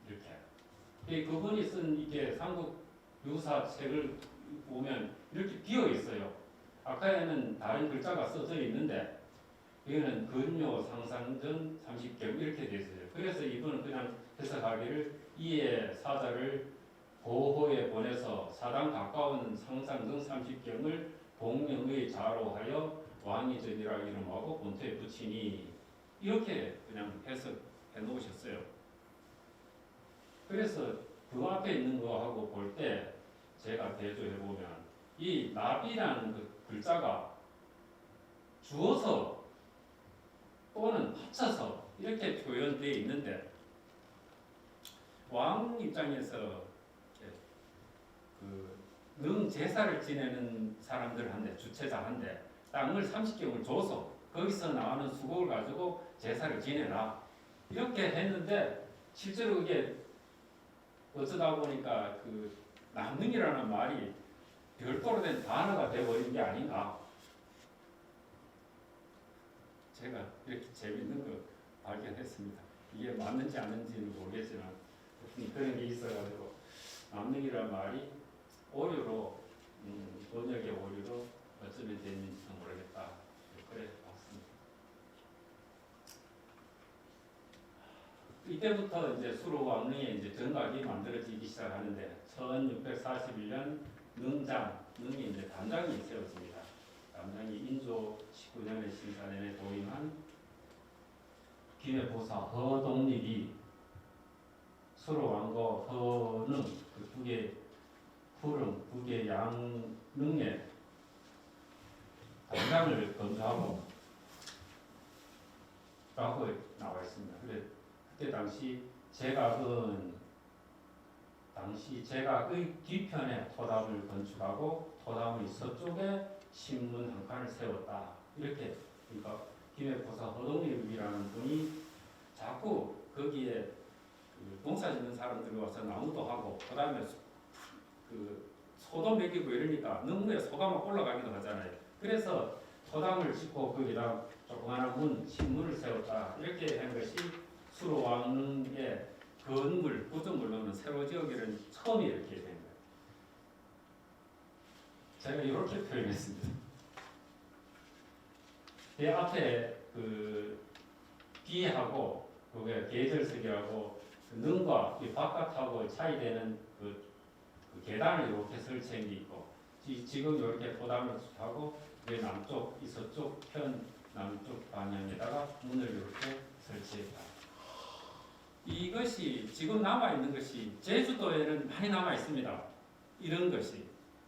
이렇게. 그분이 쓴 이게 삼국 유사 책을 보면 이렇게 비어 있어요. 아까에는 다른 글자가 써져 있는데 이거는 근묘 상상전 30경 이렇게 되어 있어요. 그래서 이분은 그냥 해석하기를 이에 사자를 고호에 보내서 사당 가까운 상상전 30경을 공명의 자로하여 왕위전이라 이름하고 본토에 붙이니 이렇게 그냥 해석해 놓으셨어요. 그래서 그 앞에 있는 거하고 볼 때 제가 대조해 보면 이 나비라는 그 글자가 주어서 또는 합쳐서 이렇게 표현되어 있는데 왕 입장에서 능 제사를 지내는 사람들한테 주체자한테 땅을 30경을 줘서 거기서 나오는 수곡을 가지고 제사를 지내라 이렇게 했는데 실제로 그게 어쩌다 보니까 그 남능이라는 말이 별도로 된 단어가 되어버린 게 아닌가. 제가 이렇게 재밌는 거 발견했습니다. 이게 맞는지 아닌지는 모르겠지만 그런 게 있어가지고 남능이라는 말이 오류로 번역의 오류로 어쩌면 됐는지는 모르겠다. 그래 봤습니다. 이때부터 이제 수로 왕릉에 이제 정각이 만들어지기 시작하는데 1641년 능이 이제 담장이 세워집니다. 담장이 인조 19년에 신사년에 도임한 기회보사 허동립이 수로 왕과 허능 그 두 개 푸릉 두 개 양릉에 담장을 건조하고 라고 나와 있습니다. 그때 당시 제각의 뒤편에 토담을 건축하고 토담의 서쪽에 신문 한 칸을 세웠다. 이렇게 그러니까 김해포사 허동립이라는 분이 자꾸 거기에 그 농사 짓는 사람들이 와서 나무도 하고 그다음에 그 소도 먹이고 이러니까 능무에 소가 막 올라가기도 하잖아요. 그래서 토담을 짓고 거기다 조그마한 신문을 세웠다. 이렇게 한 것이 수로 왕릉의 건물, 구조물로는 새로 지어기는 처음이 이렇게 된 거예요. 제가 이렇게 표현했습니다. 이 앞에 그 비하고 그게 계절석이라고 능과 이 바깥하고 차이되는 그 계단을 이렇게 설치한 게 있고 지금 이렇게 토담을 하고 남쪽, 이 서쪽 편 남쪽 방향에다가 문을 이렇게 설치했다. 이것이 지금 남아 있는 것이 제주도에는 많이 남아 있습니다. 이런 것이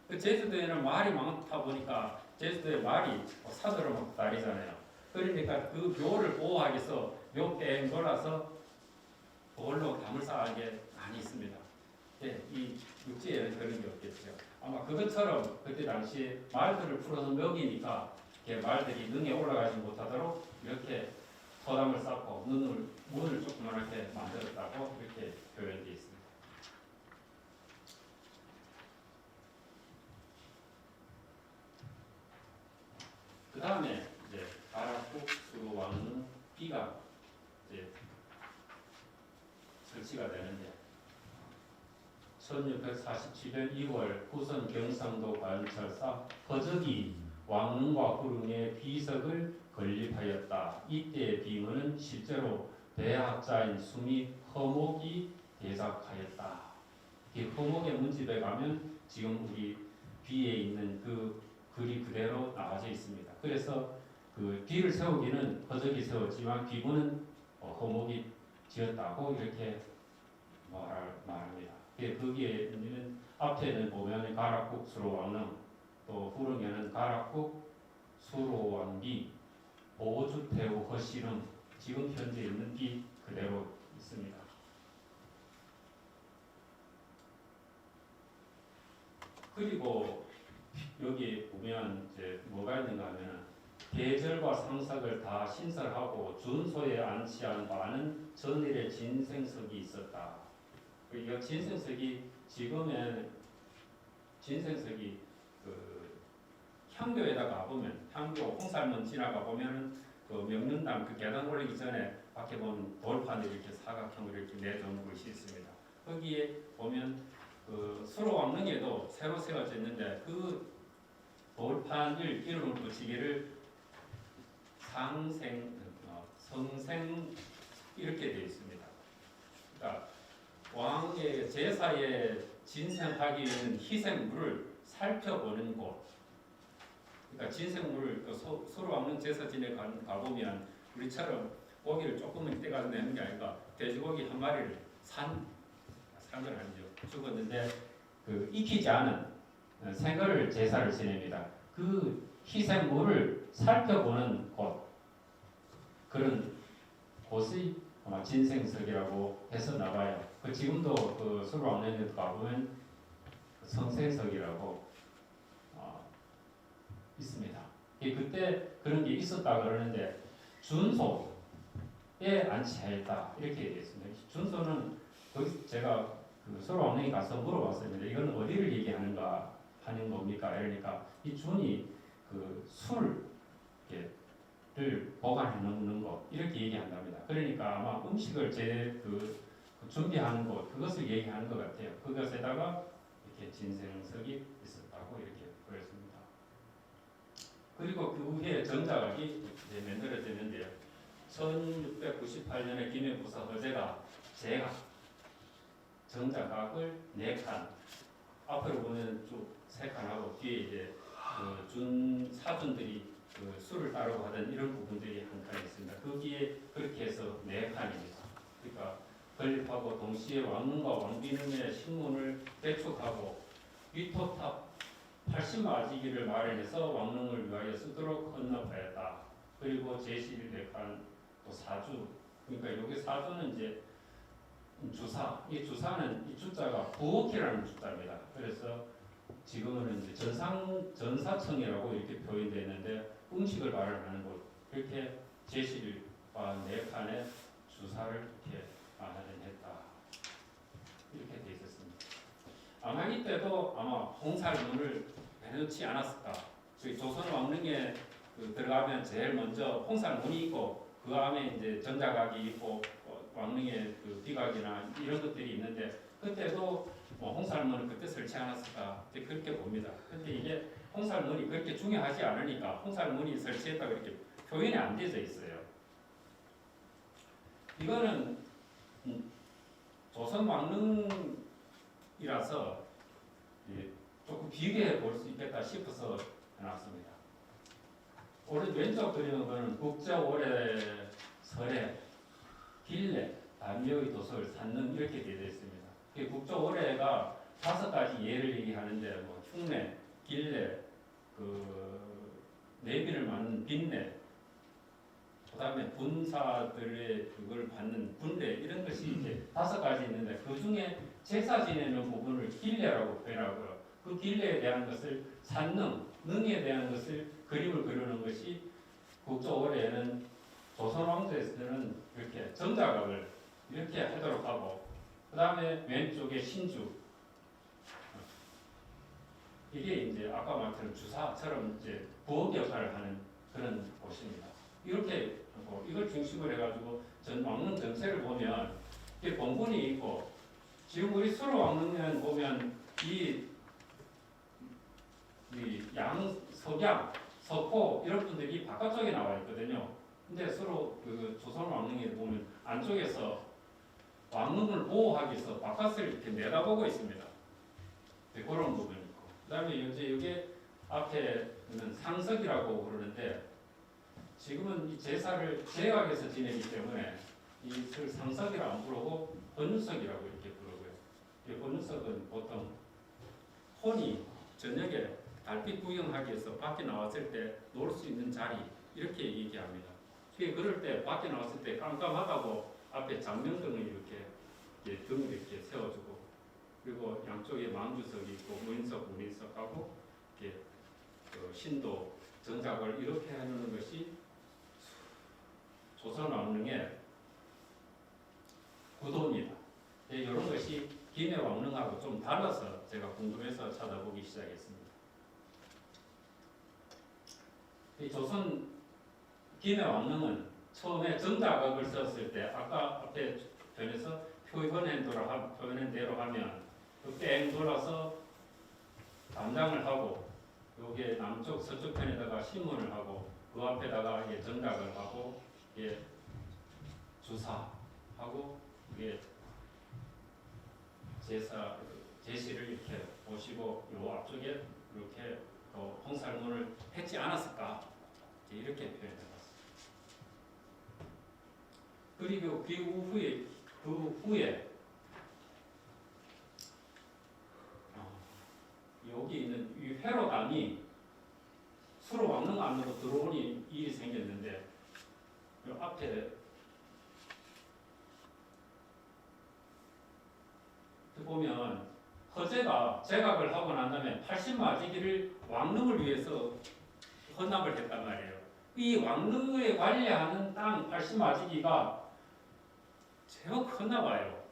그 제주도에는 말이 많다 보니까 제주도에 말이 사도를 막 다니잖아요. 그러니까 그 묘를 보호하기 위해서 묘뺑 돌아서 돌로 담을 쌓은 게 많이 있습니다. 네, 이 육지에는 그런 게 없겠죠. 아마 그것처럼 그때 당시에 말들을 풀어서 먹이니까 말들이 능에 올라가지 못하도록 이렇게 토담을 쌓고 문을 조그맣게 만들었다고 이렇게 표현되어 있습니다. 그 다음에 이제 가락국수 왕릉 B가 이제 설치가 되는데 1647년 2월 후선 경상도 관철사 허적이 왕릉과 구릉에 비석을 건립하였다. 이때의 빙어는 실제로 대학자인 수미 허목이 대작하였다. 이 허목의 문집에 가면 지금 우리 뒤에 있는 그 글이 그대로 나와져 있습니다. 그래서 그 뒤를 세우기는 허적이 세웠지만 뒤부는 허목이 지었다고 이렇게 말합니다. 거기에 있는 앞에는 보면 가락국 수로왕릉 또 후릉에는 가락국 수로왕비 보주태우 허씨름 지금 현재 있는 비 그대로 있습니다. 그리고 여기 보면 이제 뭐가 있는가 하면 계절과 상석을 다 신설하고 준소에 안치한 바는 전일의 진생석이 있었다. 이 진생석이 지금의 진생석이 그 향교에다가 가보면 향교 홍살문 지나가 보면은 그 명륜당 그 계단 올리기 전에 밖에 보면 돌판을 이렇게 사각형으로 이렇게 내놓은 것이 있습니다. 거기에 보면 그 수로왕릉에도 새로 세워져 있는데 그 돌판을 이름을 붙이기를 성생 이렇게 되어 있습니다. 그러니까 왕의 제사에 진생하기 위한 희생물을 살펴보는 곳. 그러니까 진생물을 그 수로왕릉 제사진에 가보면 우리처럼 고기를 조금만 떼가서 내는 게 아니라 돼지고기 한 마리를 산 건 아니죠. 죽었는데 그 익히지 않은 생을 제사를 지냅니다. 그 희생물을 살펴보는 곳 그런 곳이 아마 진생석이라고 해서 나와요. 그 지금도 그 수로왕릉에 가보면 성생석이라고 있습니다. 그때 그런 게 있었다 그러는데 준소에 안치하였다 이렇게 되겠습니다. 준소는 거기 제가 그 수로왕릉에 가서 물어봤습니다. 이건 어디를 얘기하는가 하는 겁니까? 그러니까 이 준이 그 술을 보관해 놓는 것 이렇게 얘기한답니다. 그러니까 아마 음식을 준비하는 것 그것을 얘기하는 것 같아요. 그것에다가 이렇게 진생석이 있었다고 이렇게 보였습니다. 그리고 그 후에 정자각이 만들어졌는데요. 1698년에 김해부사 허재가 제각 정자각을 4칸, 앞으로 보면 쭉 3칸하고 뒤에 이제 준 사준들이 수를 따르고 하던 이런 부분들이 한 칸이 있습니다. 거기에 그렇게 해서 4칸입니다. 그러니까 건립하고 동시에 왕릉과 왕비릉의 신문을 배축하고 위토탑 80마지기를 마련해서 왕릉을 위하여 쓰도록 헌납하였다. 그리고 제11 4칸 또 사주, 그러니까 여기 사주는 이제 주사, 이 주사는 이 주자가 부엌이라는 주자입니다. 그래서 지금은 이제 전사청이라고 이렇게 표현되어 있는데 음식을 마련하는 곳, 이렇게 제실과 4칸의 주사를 이렇게 마련했다. 이렇게 되어 있었습니다. 아마 이때도 아마 홍살문을 해놓지 않았을까. 저희 조선 왕릉에 들어가면 제일 먼저 홍살문이 있고 그 안에 이제 전자각이 있고 왕릉의 비각이나 이런 것들이 있는데 그때도 홍살문을 그때 설치 않았을까 그렇게 봅니다. 근데 이게 홍살문이 그렇게 중요하지 않으니까 홍살문이 설치했다고 이렇게 표현이 안 되어 있어요. 이거는 조선 왕릉이라서 조금 비교해 볼 수 있겠다 싶어서 해놨습니다. 오른 왼쪽 그리는 거는 국제오래, 설해, 길래, 단묘의 도설, 산능 이렇게 되어 있습니다. 국제오래가 5가지 예를 얘기하는데 흉내, 길래, 내비를 맞는 빈내, 그다음에 군사들의 그걸 받는 분례 이런 것이 이제 5가지 있는데 그 중에 제사 지내는 부분을 길례라고 표현하고요. 그 길례에 대한 것을 산능, 능에 대한 것을 그림을 그리는 것이 국조월에는 조선 왕조에서는 이렇게 정자각을 이렇게 하도록 하고 그 다음에 왼쪽에 신주 이게 이제 아까 말했던 주사처럼 이제 부엌 역할을 하는 그런 곳입니다. 이렇게 하고 이걸 중심으로 해가지고 전 왕릉 전체를 보면 이게 봉분이 있고 지금 우리 수로 왕릉면 보면 이 양석양, 석호 이런 분들이 바깥쪽에 나와 있거든요. 근데 서로 조선 왕릉에 보면 안쪽에서 왕릉을 보호하기 위해서 바깥을 이렇게 내다보고 있습니다. 그런 부분이 있고 그 다음에 이제 이게 앞에는 상석이라고 부르는데 지금은 이 제사를 제각에서 지내기 때문에 이것을 상석이라 안 부르고 번석이라고 이렇게 부르고요. 이 번석은 보통 혼이 저녁에 달빛 구경하기 위해서 밖에 나왔을 때 놀 수 있는 자리 이렇게 얘기합니다. 그럴 때 밖에 나왔을 때 깜깜하다고 앞에 장명등을 이렇게 등을 이렇게 세워주고 그리고 양쪽에 망주석이 있고 무인석하고 이렇게 신도 정작을 이렇게 해놓는 것이 조선 왕릉의 구도입니다. 이런 것이 김해 왕릉하고 좀 달라서 제가 궁금해서 찾아보기 시작했습니다. 이 조선 김해 왕릉은 처음에 정자각을 썼을 때 아까 앞에 편에서 표현한 대로 하면 뺑 돌아서 담장을 하고 여기에 남쪽 서쪽 편에다가 신문을 하고 그 앞에다가 이게 정각을 하고 이게 주사하고 이게 제시를 이렇게 보시고 요 앞쪽에 이렇게 홍살문을 했지 않았을까 이렇게 표현해봤습니다. 그리고 그 후에 여기 있는 이 회로당이 수로 왕릉 안으로 들어오니 일이 생겼는데 이 앞에 보면 허재가 제각을 하고 난 다음에 80마지기를 왕릉을 위해서 헌납을 했단 말이에요. 이 왕릉에 관리하는 땅 80마지기가 제법 컸나 봐요.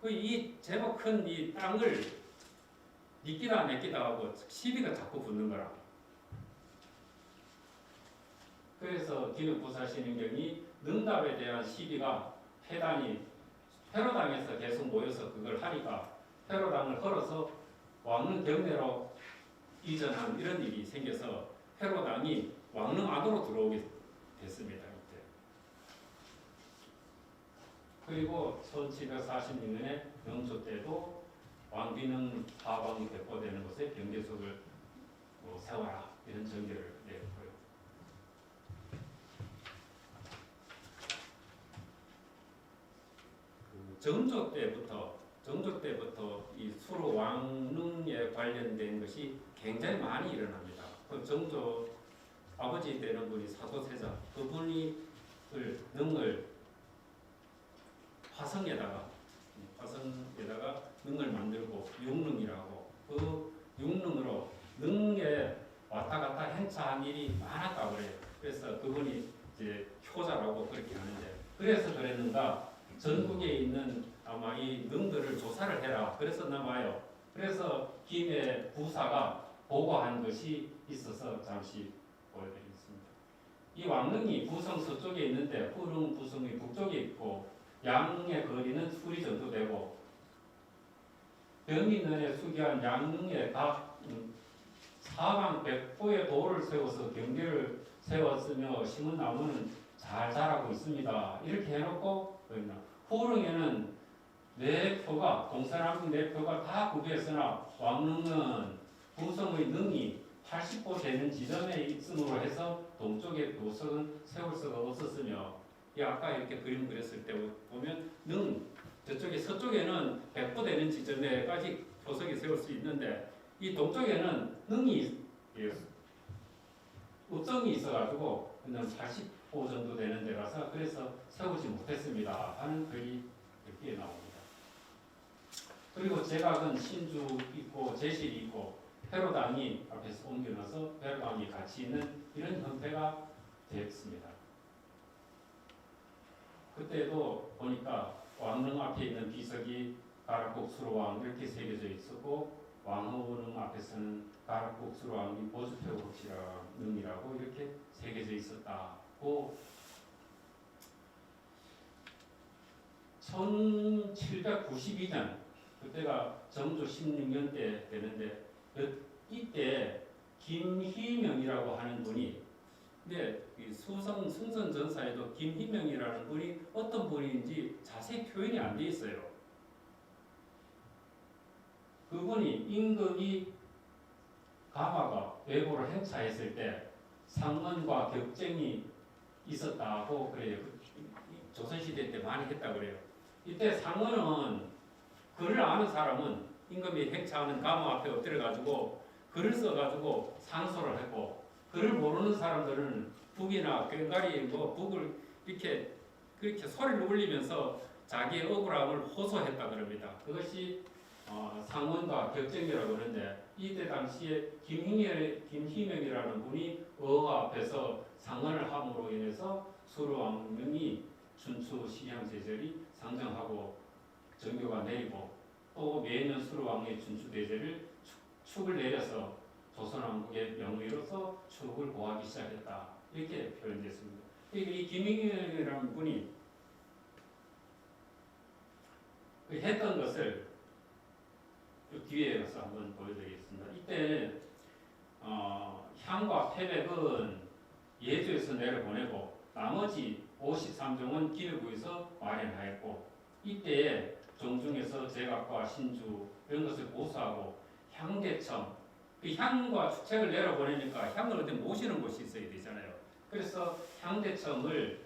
이 제법 큰 이 땅을 니끼다 내끼다 하고 시비가 자꾸 붙는 거라. 그래서 김해부사신임경이 능답에 대한 시비가 회로당에서 계속 모여서 그걸 하니까 회로당을 헐어서 왕릉 경내로 이전한 이런 일이 생겨서 회로당이 왕릉 안으로 들어오게 됐습니다. 이때. 그리고 1746년에 영조 때도 왕비는 사방이 배포되는 곳에 경계석을 세워라 이런 전개를 내었고요. 정조 때부터 이 수로 왕릉에 관련된 것이 굉장히 많이 일어납니다. 그 정조 아버지 되는 분이 사도세자 그분이 능을 화성에다가 능을 만들고 육릉이라고 그 육릉으로 능에 왔다 갔다 행차한 일이 많았다고 그래요. 그래서 그분이 이제 효자라고 그렇게 하는데 그래서 그랬는가 전국에 있는 아마 이 능들을 조사를 해라 그랬었나 봐요. 그래서 김해 부사가 보고한 것이 있어서 잠시 보여드리겠습니다. 이 왕릉이 부성 서쪽에 있는데 후릉 부성이 북쪽에 있고 양릉의 거리는 수리 정도 되고 병인원에 수기한 양릉의 각 사방 백포의 돌을 세워서 경계를 세웠으며 심은 나무는 잘 자라고 있습니다. 이렇게 해놓고 후릉에는 네 표가 동서남북 네 표가 다 구비했으나 왕릉은 부성의 능이 80보 되는 지점에 있음으로 해서 동쪽에 도석은 세울 수가 없었으며 이 아까 이렇게 그림 그렸을 때 보면 능 저쪽에 서쪽에는 100보 되는 지점에까지 도석이 세울 수 있는데 이 동쪽에는 능이 읍성이 있어가지고 그냥 80보 정도 되는 데라서 그래서 세우지 못했습니다 하는 글이 여기에 나옵니다. 그리고 제각은 신주 있고 제실이 있고 회로당이 앞에서 옮겨놔서 회로당이 같이 있는 이런 형태가 되었습니다. 그때도 보니까 왕릉 앞에 있는 비석이 가락국 수로왕 이렇게 새겨져 있었고 왕호릉 앞에서는 가락국 수로왕이 보주태국시라고 이렇게 새겨져 있었다고 1792년 그때가 정조 16년 때 되는데 이때 김희명이라고 하는 분이 근데 수성 승선 전사에도 김희명이라는 분이 어떤 분인지 자세히 표현이 안 돼 있어요. 그분이 임금이 가마가 외고를 행차했을 때 상언과 격쟁이 있었다고 그래요. 조선시대 때 많이 했다 그래요. 이때 상언은 글을 아는 사람은 임금이 행차하는 가마 앞에 엎드려가지고 글을 써가지고 상소를 했고 글을 모르는 사람들은 북이나 꽹과리 북을 이렇게 그렇게 소리를 울리면서 자기의 억울함을 호소했다 그럽니다. 그것이 상언과 격쟁이라고 그러는데 이때 당시에 김희명이라는 분이 어가 앞에서 상언을 함으로 인해서 수로왕릉이 춘추 시향 제절이 상정하고 정교가 내리고 또 매년 수로왕의 춘추 대제를 축을 내려서 조선왕국의 명의로서 축을 고하기 시작했다. 이렇게 표현됐습니다. 이 김희경이라는 분이 했던 것을 뒤에 가서 한번 보여드리겠습니다. 이때 향과 태백은 예주에서 내려보내고 나머지 53종은 기회부에서 마련하였고 이때 종중에서 제각과 신주 이런 것을 보수하고 향대청 그 향과 축책을 내려보내니까 향을 어디 모시는 곳이 있어야 되잖아요. 그래서 향대청을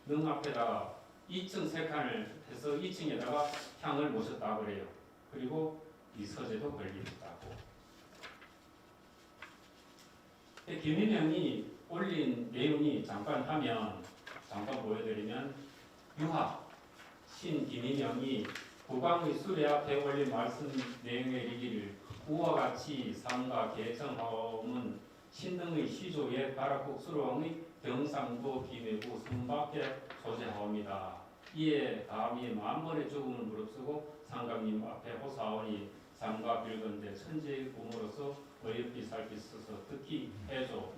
능 앞에다가 2층 3칸을 해서 2층에다가 향을 모셨다고 그래요. 그리고 이 서재도 걸리겠다고. 김인영이 올린 내용이 잠깐 보여드리면 유학 신 김인영이 국왕의 수레 앞에 올린 말씀 내용에 이르기를 우와 같이 상가 개청하옴은 신등의 시조에 가락국 수로왕의 경상도 김해구 성밖에 소재하옵니다. 이에 감히 만번의 죽음을 무릅쓰고 상감님 앞에 호사하오니 상가 빌건대 천재의 꿈으로서 어여삐 살피 써서 특히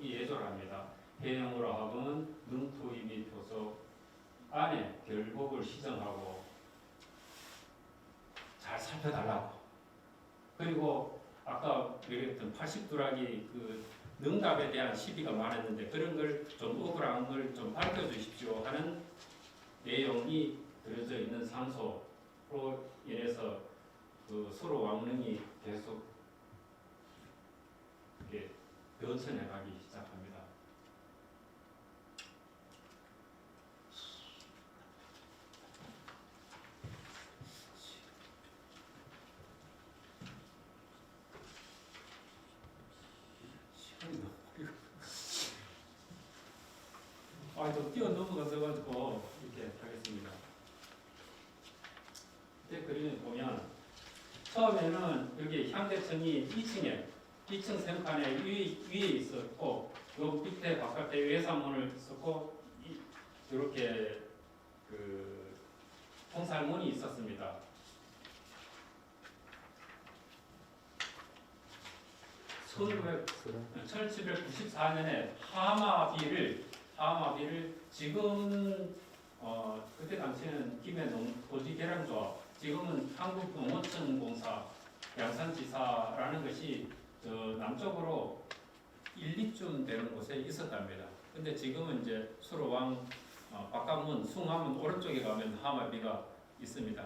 이 애조를 합니다. 해영으로 하고는 능투이 및 표소 안에 결복을 시정하고 잘 살펴달라고. 그리고 아까 얘기했던 80두락이 그 능답에 대한 시비가 많았는데 그런 걸 좀 억울한 걸 좀 밝혀주십시오 하는 내용이 그려져 있는 상소로 인해서 그 수로 왕릉이 계속 이렇게 변천해 가기 시작합니다. 시간이 너무 좀 뛰어넘어가서 가지고 이렇게 하겠습니다. 이때 그림을 보면 처음에는 여기 향대청이 2층 생판에 위에 있었고 요 밑에 바깥에 외상문을 있었고 이렇게 그 통살문이 있었습니다. 1794년에 하마비를 지금 그때 당시에는 김해토지개량조합 지금은 한국농어촌공사 양산지사라는 것이 남쪽으로 1, 2쯤 되는 곳에 있었답니다. 근데 지금은 이제 수로왕 박강문, 숭하문 오른쪽에 가면 하마비가 있습니다.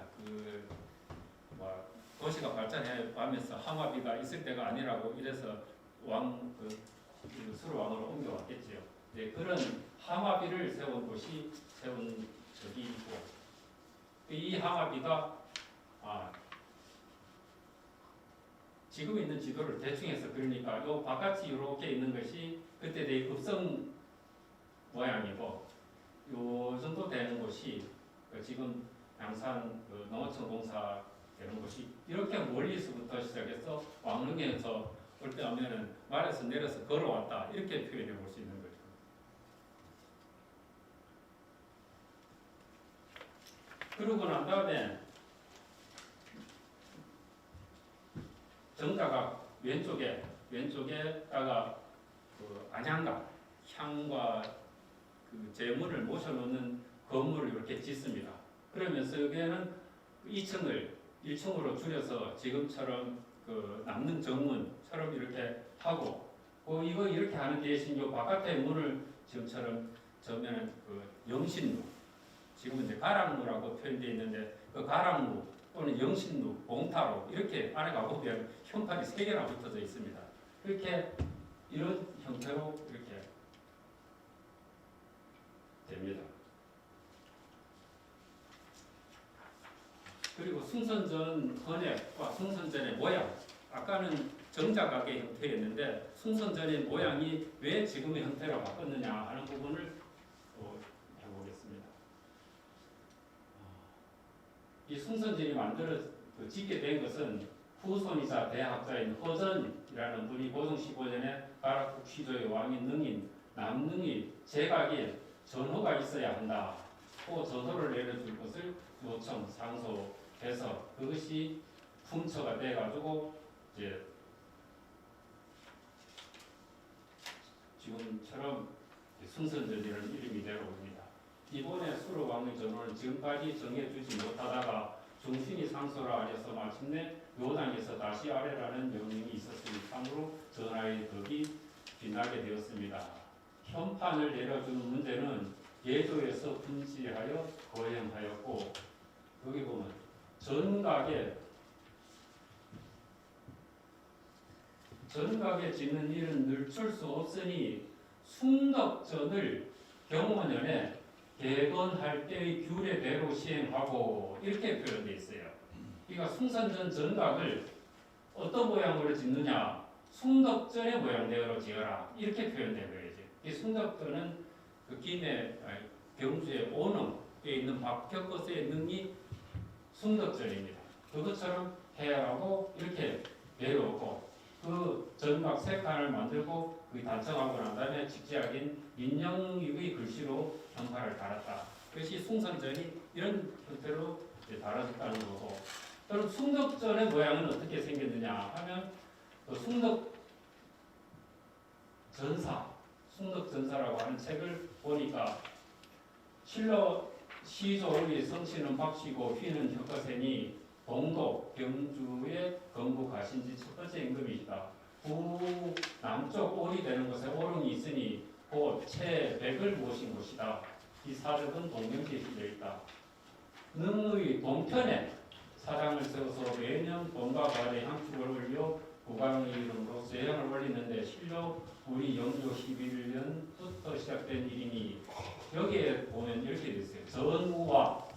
도시가 발전해 가면서 하마비가 있을 때가 아니라고 이래서 수로왕으로 옮겨왔겠지요. 네, 그런 하마비를 세운 적이 있고 이 하마비가 지금 있는 지도를 대충 해서 그러니까 요 바깥이 이렇게 있는 것이 그때 내 급성 모양이고 요 정도 되는 곳이 지금 양산 농어촌 공사 되는 곳이 이렇게 멀리서부터 시작해서 왕릉에서 올 때 하면은 말에서 내려서 걸어왔다 이렇게 표현해 볼 수 있는 거죠. 그러고 난 다음에 정자가 왼쪽에다가 그 안향각 향과 그 제물을 모셔놓는 건물을 이렇게 짓습니다. 그러면서 여기에는 2층을 1층으로 줄여서 지금처럼 그 남릉 정문처럼 이렇게 하고 이거 이렇게 하는 대신 요 바깥에 문을 지금처럼 저면은 그 영신루 지금은 이제 가랑루라고 표현되어 있는데 그 가랑루 또는 영신루, 봉타로 이렇게 안에가 보면 현판이 3개나 붙어져 있습니다. 이렇게 이런 형태로 이렇게 됩니다. 그리고 승선전 헌액과 승선전의 모양 아까는 정자각의 형태였는데 승선전의 모양이 왜 지금의 형태로 바꿨느냐 하는 부분을 해보겠습니다. 이 승선전이 짓게 된 것은 후손이자 대학자인 허전이라는 분이 고종 15년에 가락국 시조의 왕인 능인 남능이 제각에 전호가 있어야 한다. 그 전호를 내려줄 것을 요청 상소해서 그것이 풍처가 돼가지고 이제 지금처럼 승선전이라는 이름이 내려옵니다. 이번에 수로왕의 전호는 지금까지 정해주지 못하다가 중신이 상소를 하여서 마침내 요당에서 다시 아래라는 명령이 있었으니 참으로 전하의 덕이 빛나게 되었습니다. 현판을 내려주는 문제는 예조에서 분지하여 거행하였고 여기 보면 전각에 짓는 일은 늦출 수 없으니 숭덕전을 경호년에 개건할 때의 규례대로 시행하고 이렇게 표현되어 있어요. 그러니까 숭선전 전각을 어떤 모양으로 짓느냐 숭덕전의 모양대로 지어라 이렇게 표현된 거예요. 이 숭덕전은 그 경주의 오능에 있는 박격거스의 능이 숭덕전입니다. 그것처럼 해야 하고 이렇게 내려오고 그 전각 세 칸을 만들고 그 단청하고 난 다음에 직지학인 민영육의 글씨로 현판을 달았다. 그것이 숭선전이 이런 형태로 달아졌다는 거고 그럼 숭덕전의 모양은 어떻게 생겼느냐 하면 그 숭덕전사라고 하는 책을 보니까 실로 시조의 성씨는 박씨고 휘는 혁거세니 동도 경주에 건국하신 지 첫 번째 임금이시다. 남쪽 오리 되는 곳에 오릉이 있으니 곧 최백을 모신 곳이다. 이 사적은 동명시에 실려 있다. 능의 동편에 사당을 세워서 매년 봄과 가을에 향축을 올려 국왕의 이름으로 제향을 올리는데 실로 우리 영조 11년부터 시작된 일이니 여기에 보면 이렇게 돼 있어요. 전우와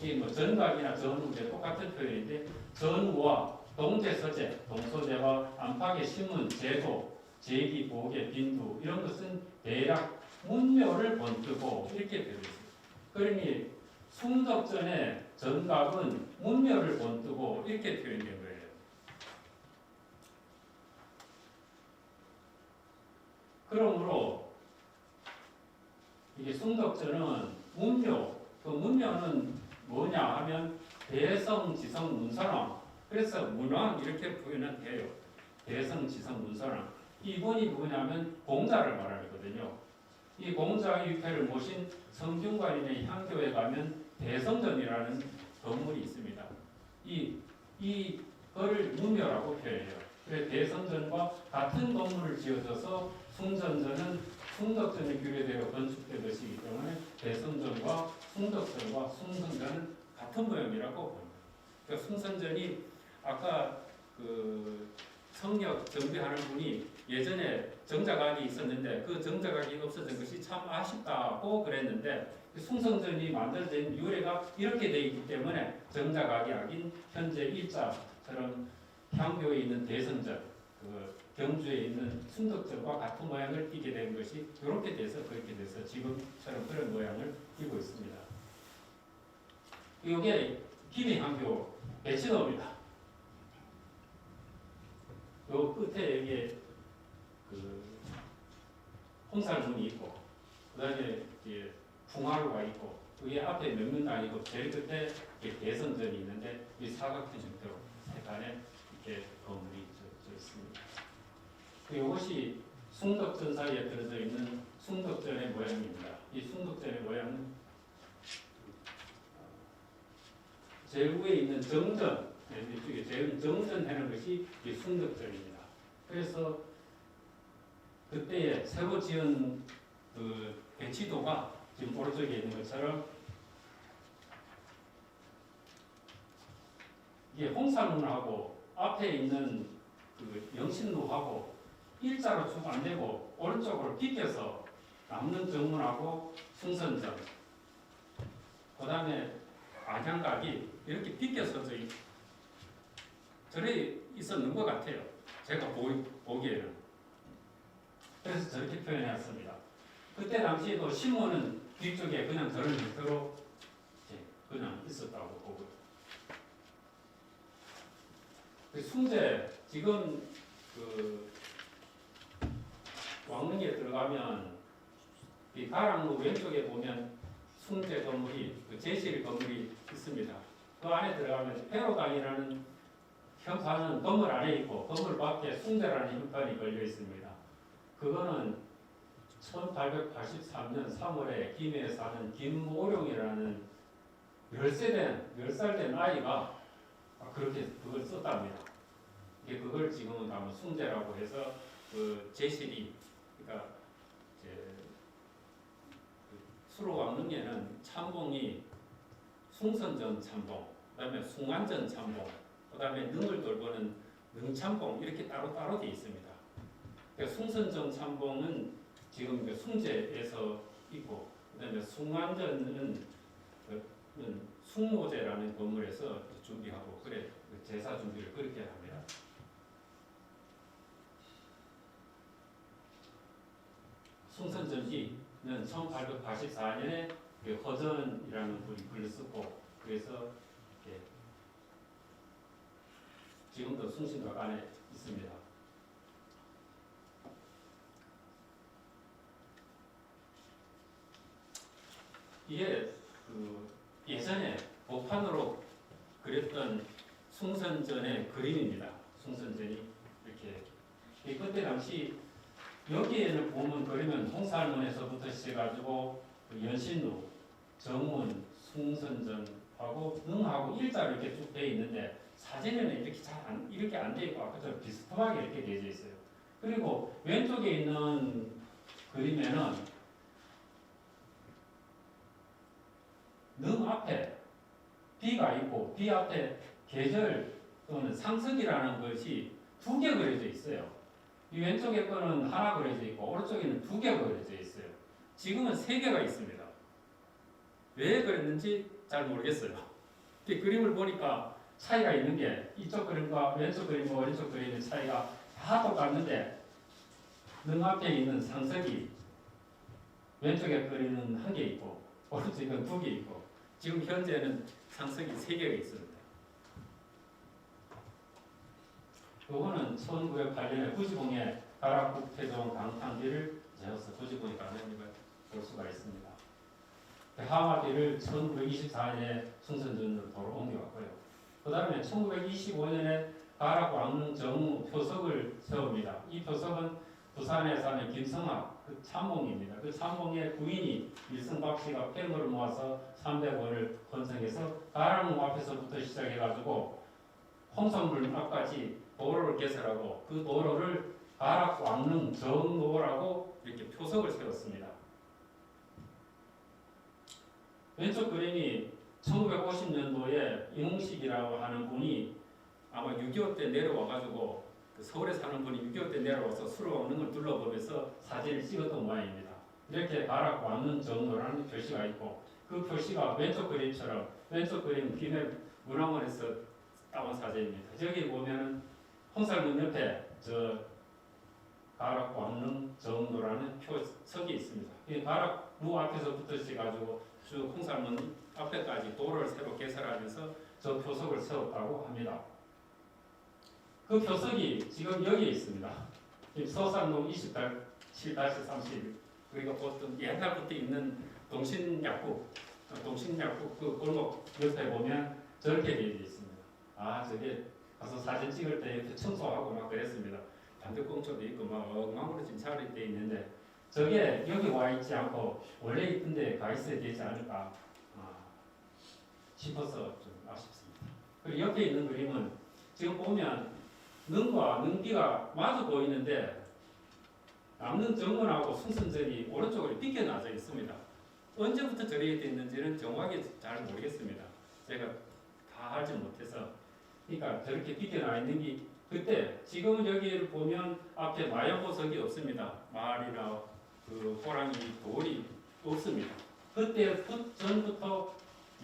이 뭐 전각이나 전우제 똑같은 표현인데 전우와 동제서제, 동서제와 안팎의 신문, 제도, 제기, 보계, 빈두 이런 것은 대략 문묘를 본뜨고 이렇게 되어 있어요. 그러니 숭덕전의 전각은 문묘를 본뜨고 이렇게 표현된 거예요. 그러므로 이게 숭덕전은 문묘, 그 문묘는 뭐냐 하면 대성, 지성, 문선왕. 그래서 문왕 이렇게 표현은 돼요. 대성, 지성, 문선왕. 이분이 누구냐면 공자를 말하거든요. 이 공자의 유패를 모신 성균관인의 향교에 가면 대성전이라는 건물이 있습니다. 이거를 문묘라고 표현해요. 그래서 대성전과 같은 건물을 지어져서 숭전전은 숭덕전에 규례대로 건축된 것이기 때문에 대성전과 숭덕전과 숭성전은 같은 모양이라고 봅니다. 그러니까 숭성전이 아까 그 성역 정비하는 분이 예전에 정자각이 있었는데 그 정자각이 없어진 것이 참 아쉽다고 그랬는데 숭성전이 만들어진 유래가 이렇게 되어 있기 때문에 정자각이 아닌 현재 일자처럼 향교에 있는 대성전, 그 경주에 있는 숭덕전과 같은 모양을 띠게 된 것이 이렇게 돼서 그렇게 돼서 지금처럼 그런 모양을 띠고 있습니다. 이게 기리향교 배치도입니다. 요 끝에 여기에 그 홍살문이 있고 그다음에 이제 풍화로가 있고 그게 앞에 몇 명도 있고 제일 끝에 대성전이 있는데 이 사각형 형태로 세간에 이렇게 건물이 져 있습니다. 이것이 숭덕전 사이에 들어져 있는 숭덕전의 모양입니다. 이 숭덕전의 모양은 제일 위에 있는 정전, 이쪽에 제일 정전하는 것이 이 숭덕전입니다. 그래서 그때에 새로 지은 그 배치도가 지금 오른쪽에 있는 것처럼 이게 홍산문하고 앞에 있는 그 영신루하고 일자로 쭉 안 되고 오른쪽으로 비껴서 남는 정문하고 숭선전, 그 다음에 안향각이 이렇게 비껴서 저래 있었는 것 같아요. 제가 보기에는. 그래서 저렇게 표현했습니다. 그때 당시에도 신문은 뒤쪽에 그냥 저런 형태로 그냥 있었다고 보고요. 숭제, 지금 그 왕릉에 들어가면 이 가랑로 왼쪽에 보면 숭제 건물이, 그 제실 건물이 있습니다. 그 안에 들어가면 회로당이라는 현판은 건물 안에 있고 건물 밖에 숭제라는 현판이 걸려 있습니다. 그거는 1883년 3월에 김해에 사는 김모룡이라는 10살 된 아이가 그렇게 그걸 썼답니다. 이게 그걸 지금은 아마 숭제라고 해서 그 제실이, 그러니까 수로 왕릉에는 참봉이 숭선전 참봉, 그다음에 숭안전 참봉, 그다음에 능을 돌보는 능참봉 이렇게 따로 되어 있습니다. 그러니까 숭선전 참봉은 지금 숭제에서 있고, 그다음에 숭안전은 숭모제라는 건물에서 준비하고 그래 제사 준비를 그렇게 합니다. 숭선전지는 1884년에 허전이라는 분이 글을 쓰고, 그래서 지금도 숭신각 안에 있습니다. 이게 그 예전에 복판으로 그렸던 숭선전의 그림입니다. 숭선전이 이렇게 그때 당시 여기에는 보면 그러면 홍살문에서부터 시작해가지고 그 연신루, 정문, 숭선전하고 능하고 일자로 이렇게 쭉 되어 있는데 사진에는 이렇게 이렇게 안 되어 있고 아까처럼 비스듬하게 이렇게 되어 있어요. 그리고 왼쪽에 있는 그림에는 능 앞에 비가 있고 비 앞에 계절 또는 상석이라는 것이 두 개 그려져 있어요. 이 왼쪽에 거는 하나 그려져 있고 오른쪽에는 두 개가 그려져 있어요. 지금은 세 개가 있습니다. 왜 그랬는지 잘 모르겠어요. 그림을 보니까 차이가 있는 게 이쪽 그림과 왼쪽 그림과 오른쪽 그림의 차이가 다 똑같는데 능 앞에 있는 상석이 왼쪽에 그리는 한 개 있고 오른쪽에 두 개 있고 지금 현재는 상석이 세 개가 있습니다. 이거는 1908년에 구지봉에 가락국태종 강탄비를 재어서 구지봉에 가는 걸 볼 수가 있습니다. 하마비를 1924년에 숭선전으로 도로 옮겨왔고요. 그 다음에 1925년에 가락 왕릉 정무 표석을 세웁니다. 이 표석은 부산에 사는 김성학 그 참봉입니다. 그 참봉의 부인이 일승박 씨가 폐물을 모아서 300원을 건성해서 가락문 앞에서부터 시작해가지고 홍성물 앞까지 도로를 개설하고 그 도로를 가락 왕릉 정로라고 이렇게 표석을 세웠습니다. 왼쪽 그림이 1950년도에 이몽식이라고 하는 분이 아마 6.25 때 내려와가지고 그 서울에 사는 분이 6.25 때 내려와서 수로왕릉을 둘러보면서 사진을 찍었던 모양입니다. 이렇게 가락 왕릉 정로라는 표시가 있고 그 표시가 왼쪽 그림처럼 왼쪽 그림 김해 문화원에서 따온 사진입니다. 여기 보면은 홍살문 옆에 저 가락 왕릉 정로라는 표석이 있습니다. 이 가락 루 앞에서부터 시작해가지고 쭉 홍살문 앞에까지 도로를 새로 개설하면서 저 표석을 세웠다고 합니다. 그 표석이 지금 여기에 있습니다. 서산동 27-30 그리고 보통 옛날부터 있는 동신약국 그 골목 옆에 보면 저렇게 되어 있습니다. 아 저게 가서 사진 찍을 때 이렇게 청소하고 막 그랬습니다. 반대꽁초도 있고 막 엉망으로 지금 자리 돼 있는데 저게 여기 와 있지 않고 원래 있던 데 가 있어야 되지 않을까 싶어서 좀 아쉽습니다. 그리고 옆에 있는 그림은 지금 보면 능과 능비가 마주 보이는데 남능 정문하고 숭선전이 오른쪽으로 비껴나져 있습니다. 언제부터 저렇게 됐는지는 정확히 잘 모르겠습니다. 제가 다 알지 못해서 그러니까 저렇게 비껴나 있는 게 그때 지금은 여기를 보면 앞에 마연보석이 없습니다. 말이나 그 호랑이 돌이 없습니다. 그때 전부터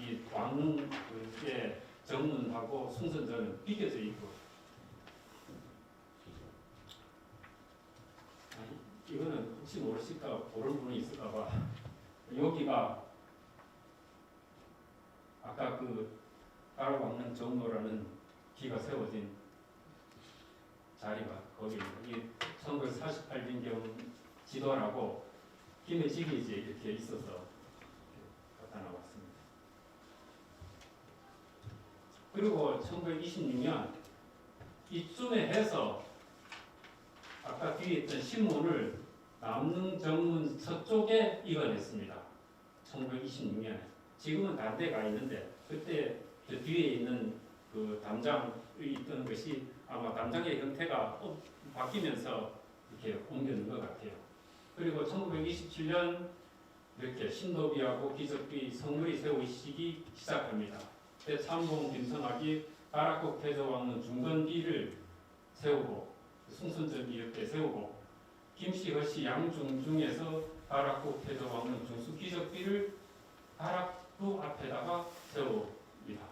이 왕릉의 정문하고 숭선전은 비껴져 있고 이거는 혹시 모르실까 모르는 분이 있을까봐 여기가 아까 그 가락왕릉 정로라는 기가 세워진 자리가 거기 1948년경 지도라고 김해 지기지 이렇게 있어서 갖다 놔봤습니다. 그리고 1926년 이쯤에 해서 아까 뒤에 있던 신문을 남릉 정문 서쪽에 입어냈습니다. 1926년에. 지금은 다른 데 가 있는데 그때 그 뒤에 있는 그 담장이 있던 것이 아마 담장의 형태가 바뀌면서 이렇게 옮겨놓은 것 같아요. 그리고 1927년 이렇게 신도비하고 기적비 성물이 세우시기 시작합니다. 그때 참봉 김성학이 가락국 태조왕릉 중건비를 세우고 숭선전 이렇게 세우고 김씨, 허씨, 양중 중에서 가락국 태조왕릉 중수 기적비를 가락루 앞에다가 세웁니다.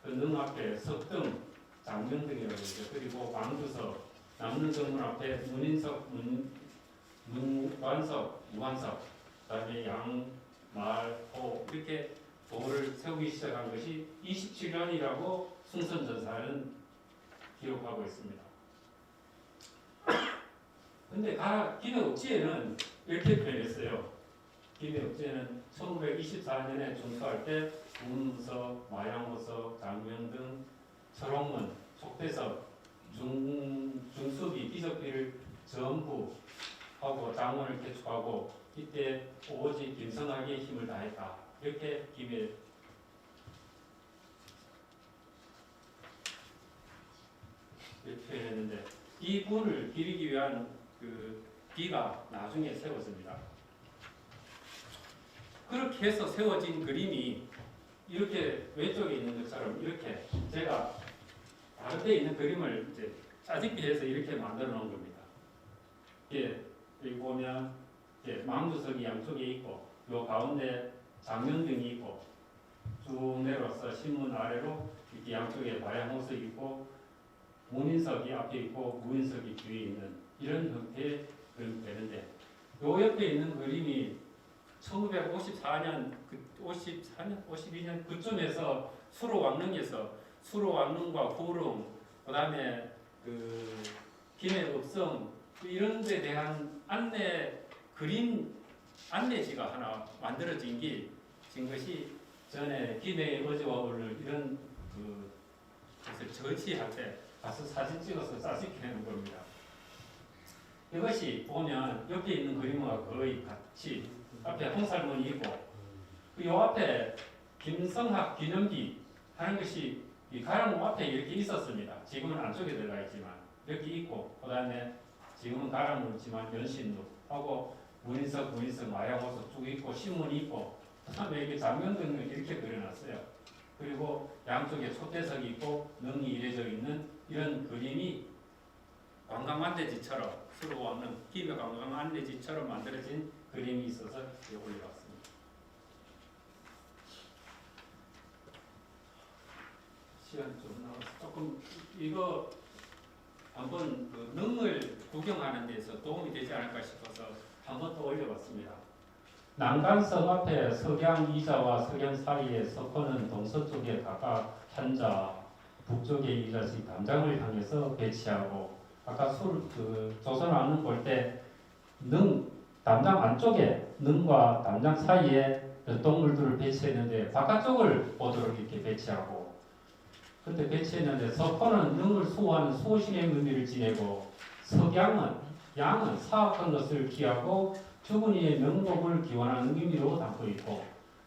그 능 앞에 석등, 장명등이라고 하죠. 그리고 방주석, 남릉 정문 앞에 문인석, 문관석, 무관석, 그다음에 양, 말, 호 이렇게 도를 세우기 시작한 것이 27년이라고 숭선전사는 기록하고 있습니다. 근데 김해옥지에는 이렇게 표현했어요. 김해옥지에는 1924년에 중수할 때 문석, 마양호석, 장명 등 철옹문, 속대석, 중수비, 기적비를 전부 하고 장원을 개축하고 이때 오직 김성학의 힘을 다했다. 이렇게 김해 표현했는데 이 분을 기리기 위한 그 비가 나중에 세워집니다. 그렇게 해서 세워진 그림이 이렇게 왼쪽에 있는 것처럼 이렇게 제가 다른 데 있는 그림을 이제 짜집기 해서 이렇게 만들어 놓은 겁니다. 여기 보면 망주석이 양쪽에 있고 요 가운데 장면등이 있고 쭉 내려와서 신문 아래로 이렇게 양쪽에 마야홍석이 있고 문인석이 앞에 있고 무인석이 뒤에 있는 이런 형태의 그림이 되는데 요 옆에 있는 그림이 1954년, 52년 그쯤에서 수로왕릉에서 수로왕릉과 구릉, 그 다음에 그 김해읍성 이런 데 대한 그림 안내지가 하나 만들어진 것이 전에 김해의 어제와 오늘 이런 그래서 저지할 때 가서 사진 찍어서 짜집기하는 겁니다. 이것이 보면 옆에 있는 그림과 거의 같이 앞에 홍살문이 있고 그 요 앞에 김성학 기념비 하는 것이 이 가랑목 앞에 이렇게 있었습니다. 지금은 안쪽에 들어가 있지만 이렇게 있고 그 다음에 지금은 가랑목이지만 연신루 하고 문인석, 마야호석 쭉 있고 신문이 있고 그 다음에 이렇게 장면등을 이렇게 그려놨어요. 그리고 양쪽에 촛대석이 있고 능이 이래져 있는 이런 그림이 관광안내지처럼 수로왕릉 김해 관광안내지처럼 만들어진 그림이 있어서 올려봤습니다. 시간 좀 나와서 조금 이거 한번 그 능을 구경하는 데서 도움이 되지 않을까 싶어서 한번 또 올려봤습니다. 난간석 앞에 석양 이자와 석양 사이에 석호는 동서쪽에 각각 한자, 북쪽에 이자씩 담장을 향해서 배치하고 아까 조선왕릉 볼 때 담장 안쪽에 능과 담장 사이에 동물들을 배치했는데 바깥쪽을 보도록 이렇게 배치하고 그때 배치했는데 석호는 능을 수호하는 수호신의 의미를 지내고 양은 사악한 것을 기하고 죽은 이의 명복을 기원하는 의미로 담고 있고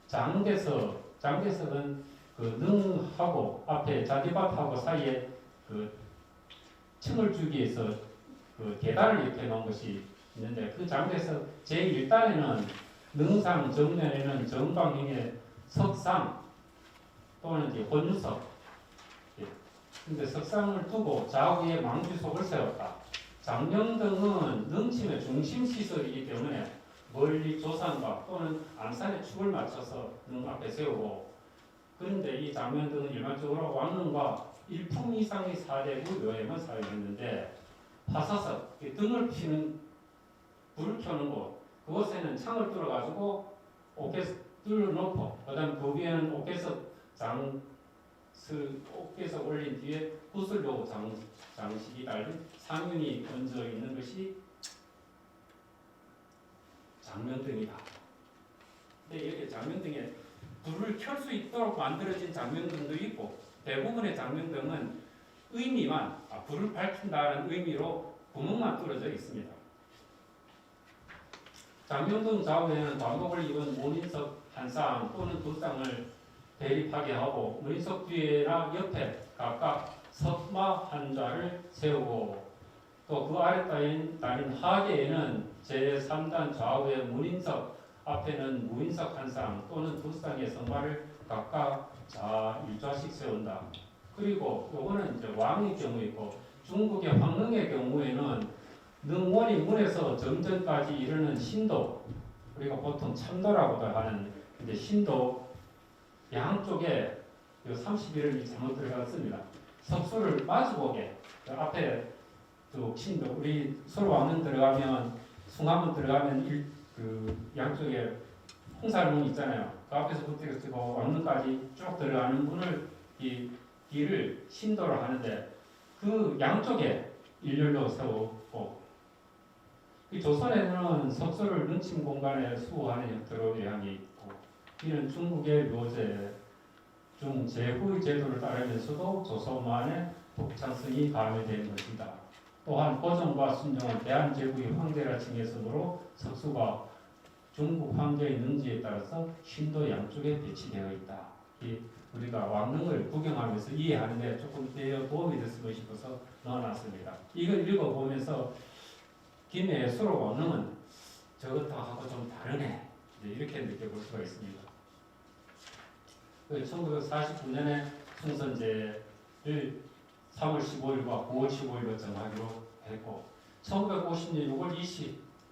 장대석은 그 능하고 앞에 자디밭하고 사이에 그 층을 주기 위해서 그 계단을 이렇게 놓은 것이 있는데 그 장대석 제1단에는 능상 정면에는 정방형의 석상 또는 이제 혼유석 근데 석상을 두고 좌우에 망주석을 세웠다. 장명등은 능침의 중심 시설이기 때문에 멀리 조산과 또는 안산의 축을 맞춰서 능 앞에 세우고 그런데 이 장명등은 일반적으로 왕릉과 1품 이상의 사대구 묘에만 사용했는데 화사석, 등을 피는 불을 켜는 곳 그곳에는 창을 뚫어가지고 뚫어 놓고 그 다음 그 위에는 옷개서 올린 뒤에 구슬로 장식이 달린 상윤이 얹어 있는 것이 장명등이다. 근데 이렇게 장명등에 불을 켤 수 있도록 만들어진 장명등도 있고 대부분의 장명등은 불을 밝힌다는 의미로 구멍만 뚫어져 있습니다. 장명등 좌우에는 관복을 입은 문인석 한 쌍 또는 두 쌍을 대립하게 하고 문인석 뒤에나 옆에 각각 석마 한 자를 세우고 또 그 아랫단인 하계에는 제3단 좌우에 문인석 앞에는 무인석 한 쌍 또는 두 쌍의 석마를 각각 일좌씩 세운다. 그리고 요거는 이제 왕의 경우이고 중국의 황릉의 경우에는 능원이 문에서 정전까지 이르는 신도 우리가 보통 참도라고도 하는 이제 신도 양쪽에 31을 잘못 들어갔습니다. 석수를 마주보게 앞에 신도 우리 수로왕릉 들어가면 숭암문 들어가면 그 양쪽에 홍살문 있잖아요. 그 앞에서부터 왕릉까지 쭉 들어가는 문을 이 길을 신도로 하는데 그 양쪽에 일렬로 세우고 이 조선에는 석수를 능침 공간에 수호하는 형태로 외양이 있고 이는 중국의 묘제 중제후의 제도를 따르면서도 조선만의 독창성이 가미된 것이다. 또한 고종과 순종은 대한제국의 황제라 칭했으므로 석수가 중국 황제의 능지에 따라서 신도 양쪽에 배치되어 있다. 우리가 왕릉을 구경하면서 이해하는 데 조금 도움이 됐으면 싶어서 넣어놨습니다. 이걸 읽어보면서 김해의 수로왕릉은 저것하고 좀 다르네. 이렇게 느껴볼 수가 있습니다. 1949년에 총선제를 3월 15일과 9월 15일로 정하기로 했고 1950년 6월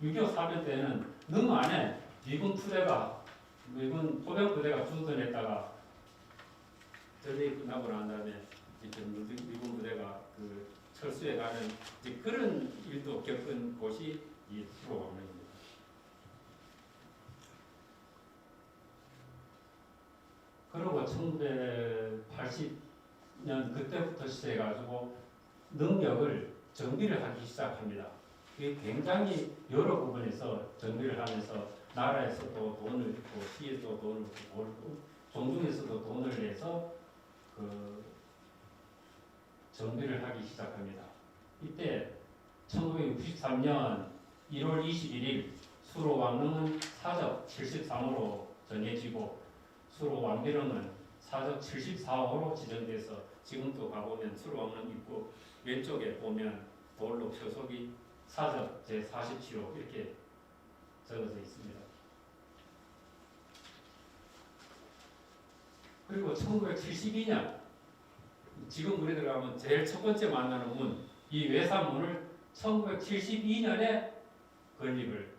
6.25 사변 때는 너무 안에 미군 포병부대가 주둔했다가 전쟁이 끝나고 난 다음에 이렇게 미군 부대가 그 철수해 가는 그런 일도 겪은 곳이 이 수로왕릉입니다. 그리고 1980년 그때부터 시작해가지고 능력을 정비를 하기 시작합니다. 이게 굉장히 여러 부분에서 정비를 하면서 나라에서도 돈을 또 시에서도 돈을 벌고 종중에서도 돈을 내서 그 정비를 하기 시작합니다. 이때 1963년 1월 21일 수로왕릉은 사적 73호로 정해지고 수로왕비릉은 사적 74호로 지정돼서 지금도 가보면 수로왕릉 입구 왼쪽에 보면 돌로 표속이 사적 제47호 이렇게 적어져 있습니다. 그리고 1972년 지금 물에 들어가면 제일 첫 번째 만나는 문, 이 외산문을 1972년에 건립을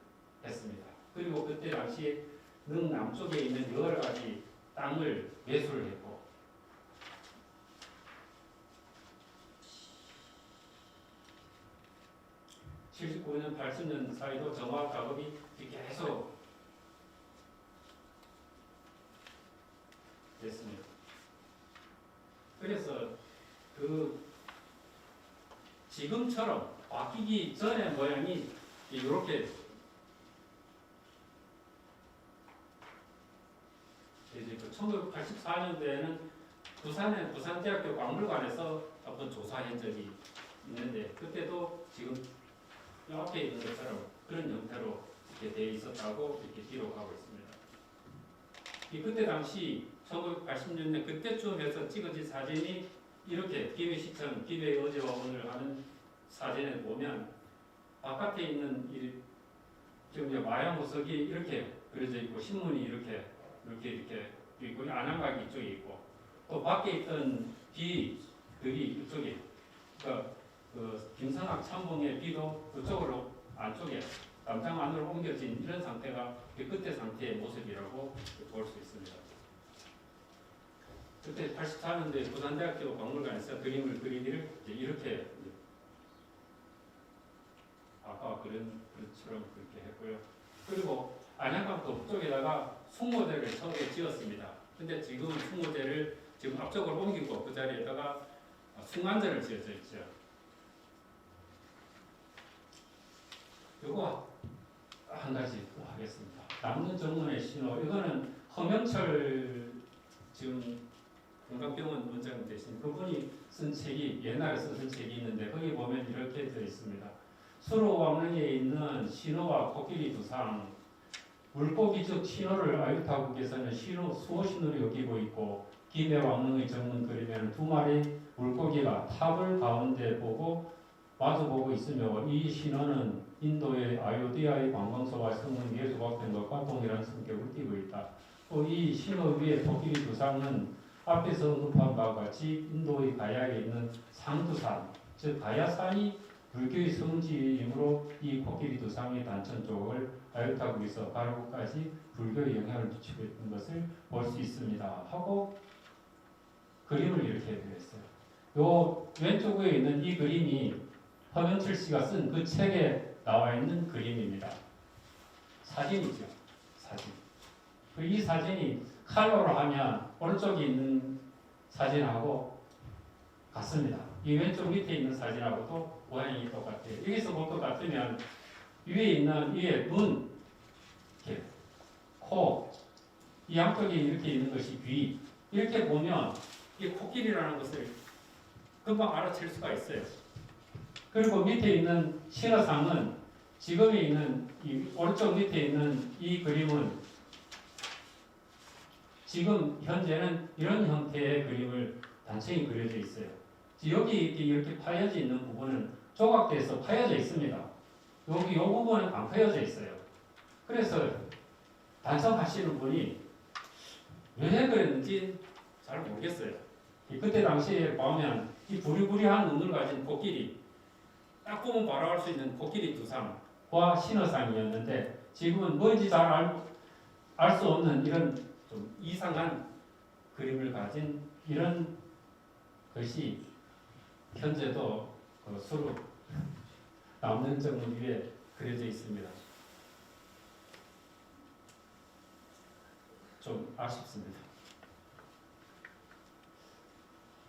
했습니다. 그리고 그때 당시 능 남쪽에 있는 여러 가지 땅을 매수를 했고 79년, 80년 사이도 정화 작업이 계속 됐습니다. 그래서 그 지금처럼 바뀌기 전에 모양이 이렇게 이제 그 1984년도에는 부산의 부산대학교 박물관에서 한번 조사한 적이 있는데 그때도 지금 옆에 있는 것처럼 그런 형태로 이렇게 되어 있었다고 이렇게 기록하고 있습니다. 그때 당시 1980년대 그때쯤 해서 찍어진 사진이 이렇게 기회시청, 기회의 어제와 오늘 하는 사진에 보면 바깥에 있는 이 지금 마약 무석이 이렇게 그려져 있고 신문이 이렇게 있고 안양각이 이쪽에 있고 또 밖에 있던 비들이 이쪽에 그 김성학 참봉의 비도 그쪽으로 안쪽에 담장 안으로 옮겨진 이런 상태가 그때 상태의 모습이라고 볼 수 있습니다. 그때 84년도에 부산대학교 박물관에서 그림을 그리기를 이렇게 아까 그런 것처럼 그렇게 했고요. 그리고 안양강 북쪽에다가 숭모대를 처음에 지었습니다. 근데 지금은 숭모대를 지금 앞쪽으로 옮기고 그 자리에다가 숭안전을 지어져 있죠. 요거 한 가지 또 하겠습니다. 남는 정문의 신호 이거는 허명철 지금 건강병원 원장 되신 그분이 쓴 책이 옛날에 쓴 책이 있는데 거기 보면 이렇게 되어 있습니다. 수로왕릉에 있는 신호와 코끼리 두상 물고기적 신호를 아유타국에서는 수호신호로 여기고 있고 김해왕릉의 정문 그림에는 두 마리 물고기가 탑을 가운데 보고 마주보고 있으며 이 신호는 인도의 아유디아의 관광소와 성문 위에 조각된 것과 동일한 성격을 띠고 있다. 또 이 신호 위의 코끼리 두상은 앞에서 언급한 바와 같이 인도의 가야에 있는 상두산, 즉 가야산이 불교의 성지이므로 이 코끼리 두상의 단천 쪽을 아유타국에서 가로구까지 불교의 영향을 미치고 있는 것을 볼 수 있습니다. 하고 그림을 이렇게 그렸어요. 요 왼쪽에 있는 이 그림이 허명철 씨가 쓴 그 책에 나와 있는 그림입니다. 사진이죠. 사진. 이 사진이 칼로로 하면 오른쪽에 있는 사진하고 같습니다. 이 왼쪽 밑에 있는 사진하고도 모양이 똑같아요. 여기서 볼 것 같으면 위에 눈, 이렇게, 코, 이 양쪽에 이렇게 있는 것이 귀. 이렇게 보면 이 코끼리라는 것을 금방 알아챌 수가 있어요. 그리고 밑에 있는 신화상은 지금에 있는 이 오른쪽 밑에 있는 이 그림은 지금 현재는 이런 형태의 그림을 단층이 그려져 있어요. 여기 이렇게 파여져 있는 부분은 조각돼서 파여져 있습니다. 여기 이 부분은 안 파여져 있어요. 그래서 단성하시는 분이 왜 그랬는지 잘 모르겠어요. 그때 당시에 보면 이 부리부리한 눈을 가진 코끼리, 딱 보면 바로 알 수 있는 코끼리 두상과 신어상이었는데 지금은 뭔지 잘 알 수 없는 이런 좀 이상한 그림을 가진 이런 것이 현재도 그 수로 남는 정문 위에 그려져 있습니다. 좀 아쉽습니다.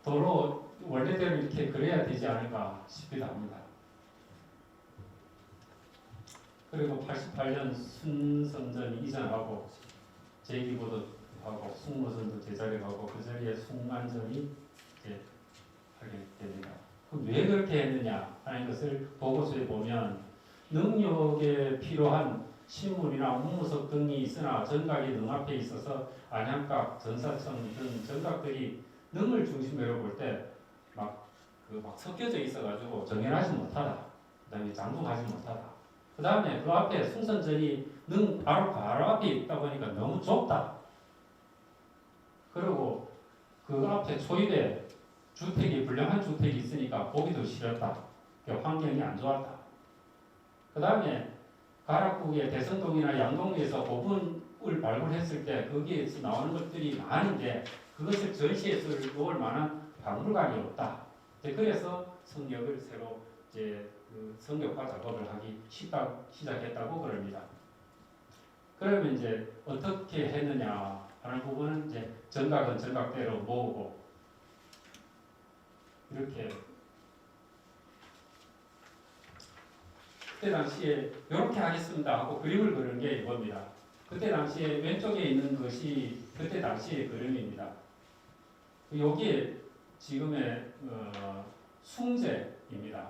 도로 원래대로 이렇게 그려야 되지 않을까 싶기도 합니다. 그리고 88년 순성전 이전하고 제기보도하고 숭모선도 제자리에 가고 그 자리에 숭안전이 이제 하게 됩니다. 그럼 왜 그렇게 했느냐 하는 것을 보고서에 보면 능력에 필요한 신문이나 문무석 등이 있으나 정각이 능 앞에 있어서 안양각, 전사청 등 정각들이 능을 중심으로 볼 때 막 섞여져 있어가지고 정연하지 못하다. 그다음에 장동하지 못하다. 그다음에 그 앞에 숭선전이 능 바로 앞에 있다 보니까 너무 좁다. 그리고 그 앞에 초입에 주택이 불량한 주택이 있으니까 보기도 싫었다. 환경이 안 좋았다. 그다음에 가락국의 대성동이나 양동리에서 고분을 발굴했을 때 거기에서 나오는 것들이 많은데 그것을 전시해서 놓을 만한 박물관이 없다. 그래서 성역을 새로 이제 그 성역화 작업을 하기 시작했다고 그럽니다. 그러면 이제 어떻게 했느냐 하는 부분은 이제 정각은 정각대로 모으고 이렇게 그때 당시에 이렇게 하겠습니다 하고 그림을 그리는 게 이겁니다. 그때 당시에 왼쪽에 있는 것이 그때 당시의 그림입니다. 여기에 지금의 숭제입니다.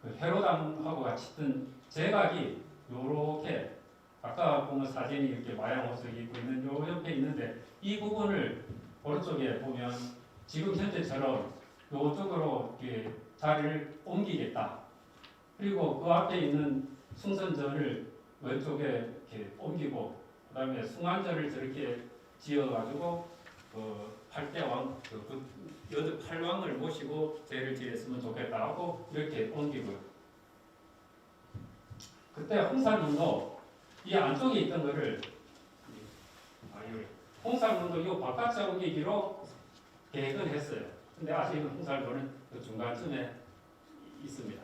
그 회로당하고 같이 뜬 제각이 요렇게 아까 보면 사진이 이렇게 마양 호석이 입고 있는 요 옆에 있는데 이 부분을 오른쪽에 보면 지금 현재처럼 요쪽으로 이렇게 자리를 옮기겠다. 그리고 그 앞에 있는 숭선전을 왼쪽에 이렇게 옮기고 그다음에 숭안전을 저렇게 지어가지고 팔대왕 팔왕을 모시고 제를 지냈으면 좋겠다 하고 이렇게 옮기고요. 그때 홍산문도 이 안쪽에 있던 거를 홍산문도 이 바깥에 옮기기로 계획을 했어요. 근데 아직은 홍산문은 그 중간쯤에 있습니다.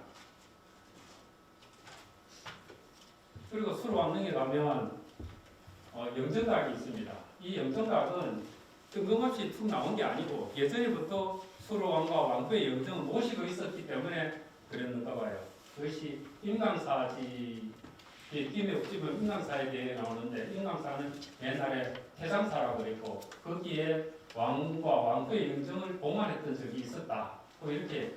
그리고 수로왕릉에 가면 영정각이 있습니다. 이 영정각은 뜬금없이 툭 나온 게 아니고 예전부터 수로왕과 왕후의 영정을 모시고 있었기 때문에 그랬는가 봐요. 그것이 임강사지 김에 옥집은 임강사에 대해 나오는데 임강사는 옛날에 태상사라고 그랬고 거기에 왕과 왕후의 영정을 봉안했던 적이 있었다. 이렇게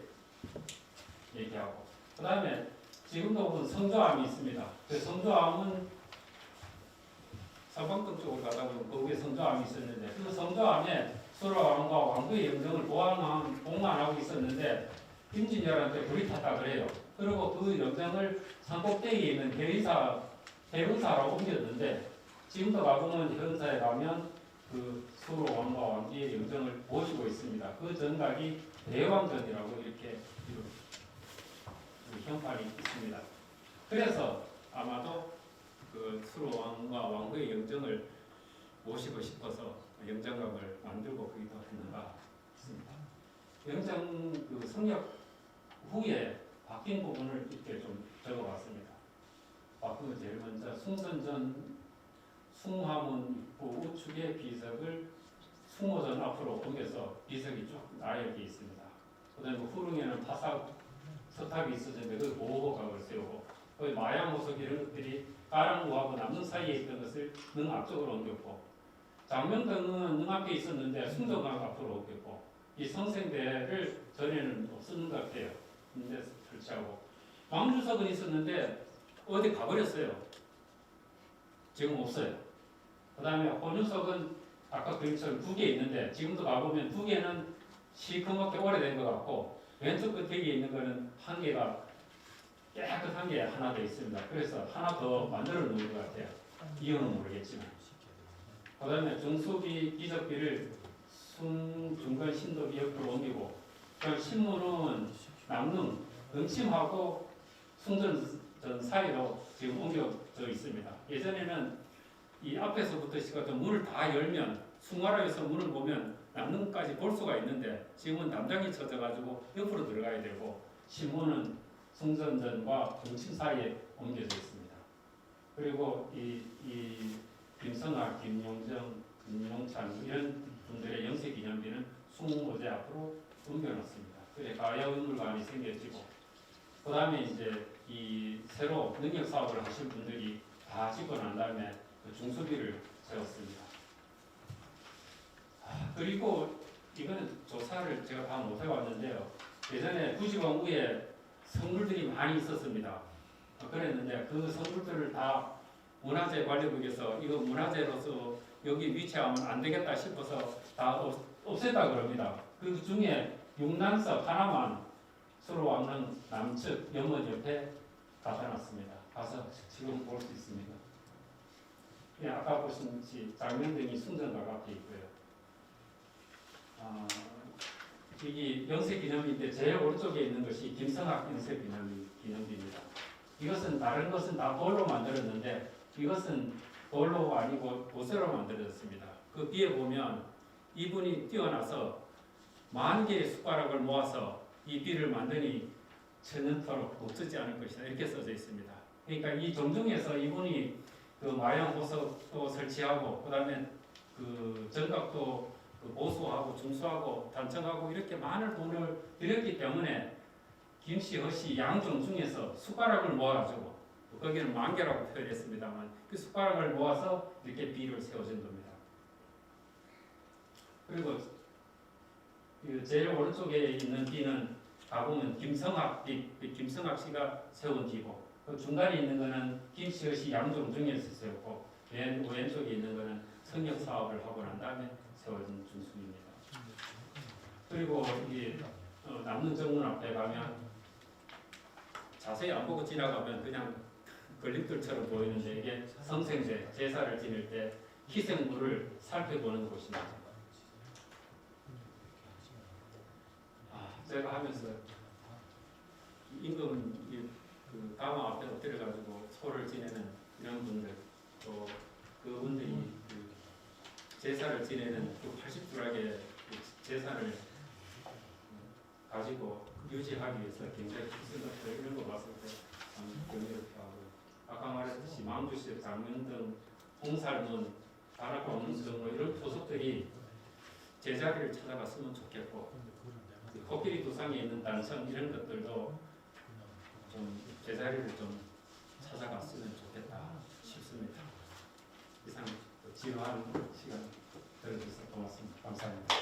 얘기하고 그 다음에 지금도 보면 성조암이 있습니다. 그 성조암은 사방동 쪽으로 가다 보면 거기에 성조암이 있었는데 그 성조암에 수로왕과 왕후의 영정을 봉안하고 있었는데 임진왜란때 불이 탔다 그래요. 그리고 그 영정을 산꼭대기에 있는 해운사로 옮겼는데 지금도 가보면 해운사에 가면 그 수로왕과 왕비의 영정을 모시고 있습니다. 그 전각이 대왕전이라고 이렇게 형판이 있습니다. 그래서 아마도 그 수로왕과 왕후의 영정을 모시고 싶어서 영정각을 만들고 거기다 했는가 싶습니다. 영정 그 성역 후에 바뀐 부분을 이렇게 좀 적어봤습니다. 바꾼 거 제일 먼저 숭선전 숭화문 입구 우측의 비석을 숭모전 앞으로 옮겨서 비석이 쭉 나열되어 있습니다. 그 다음에 후릉에는 석탑이 있었는데 그 보호각을 세우고 거기 마양호석 이런 것들이 가랑루하고 남릉 사이에 있던 것을 능 앞쪽으로 옮겼고 장명등은 능 앞에 있었는데 숭정각 앞으로 옮겼고 이 성생대를 전에는 없었는 것 같아요. 근데 설치하고 왕주석은 있었는데 어디 가버렸어요. 지금 없어요. 그 다음에 혼유석은 아까 그림처럼 2개 있는데 지금도 가보면 2개는 시커멓게 오래된 것 같고 왼쪽 끝에 있는 거는 1개가 깨끗한 게 하나 더 있습니다. 그래서 하나 더 만들어 놓은 것 같아요. 이유는 모르겠지만. 그 다음에 중수비, 기적비를 중간 신도비 옆으로 옮기고, 그 신문은 남릉, 응침하고 숭전전 사이로 지금 옮겨져 있습니다. 예전에는 이 앞에서부터 시작해서 문을 다 열면 숭화로에서 문을 보면 남릉까지 볼 수가 있는데 지금은 담장이 쳐져가지고 옆으로 들어가야 되고 신문은 숭전전과 응침 사이에 옮겨져 있습니다. 그리고 이 김성아, 김용정, 김용찬 이런 분들의 영세기념비는 숭호제 앞으로 옮겨놨습니다. 그래 가야의물관이 생겨지고 그 다음에 이제 이 새로 능력 사업을 하신 분들이 다 집어난 다음에 그 중수비를 세웠습니다. 그리고 이거는 조사를 제가 다 못해봤는데요. 예전에 구지공 위에 성물들이 많이 있었습니다. 그랬는데 그 성물들을 다 문화재 관리국에서 이거 문화재로서 여기 위치하면 안 되겠다 싶어서 다 없앴다 그럽니다. 그 중에 육난석 하나만 서로 왕릉 남측 연못 옆에 갖다 놨습니다. 가서 지금 볼 수 있습니다. 예, 아까 보신 장명등이 숭전각 앞에 있고요. 이게 영세기념비인데 제일 오른쪽에 있는 것이 김성학 영세기념비입니다. 이것은 다른 것은 다 돌로 만들었는데 이것은 돌로 아니고 보세로 만들어졌습니다. 그 뒤에 보면 이분이 뛰어나서 10,000개의 숟가락을 모아서 이 비를 만드니 천년토록 없어지지 않을 것이다 이렇게 써져 있습니다. 그러니까 이 정중에서 이분이 그 마양 보석도 설치하고 그다음에 그 정각도 그 보수하고 중수하고 단청하고 이렇게 많은 돈을 들였기 때문에 김씨, 허씨, 양종 중에서 숟가락을 모아가지고 거기는 10,000개라고 표현했습니다만 그 숟가락을 모아서 이렇게 비를 세워준 겁니다. 그리고 그 제일 오른쪽에 있는 비는 가보면 김성학 비, 김성학 씨가 세운 비고 그 중간에 있는 거는 김씨, 허씨, 양종 중에서 세웠고 왼쪽에 있는 거는 성역 사업을 하고 난 다음에 세워진 중수입니다. 그리고 이게 남는 정문 앞에 가면 자세히 안 보고 지나가면 그냥 걸림돌처럼 보이는데 이게 성생제, 제사를 지낼 때 희생물을 살펴보는 곳입니다. 제가 하면서 임금 그 가마 앞에 엎드려가지고 소를 지내는 이런 분들 또 그분들이 그 제사를 지내는 그 80주락의 제사를 가지고 유지하기 위해서 굉장히 힘쓰는 것들 이런 거 봤을 때참 경이롭고 아까 말했듯이 망주시, 장면등, 홍살문, 다락방문 등 이런 토속들이 제자리를 찾아갔으면 좋겠고 코끼리 두상에 있는 단청 이런 것들도 좀 제자리를 좀 찾아갔으면 좋겠다 싶습니다. 이상 지루한 시간 들어주셔서 고맙습니다. 감사합니다.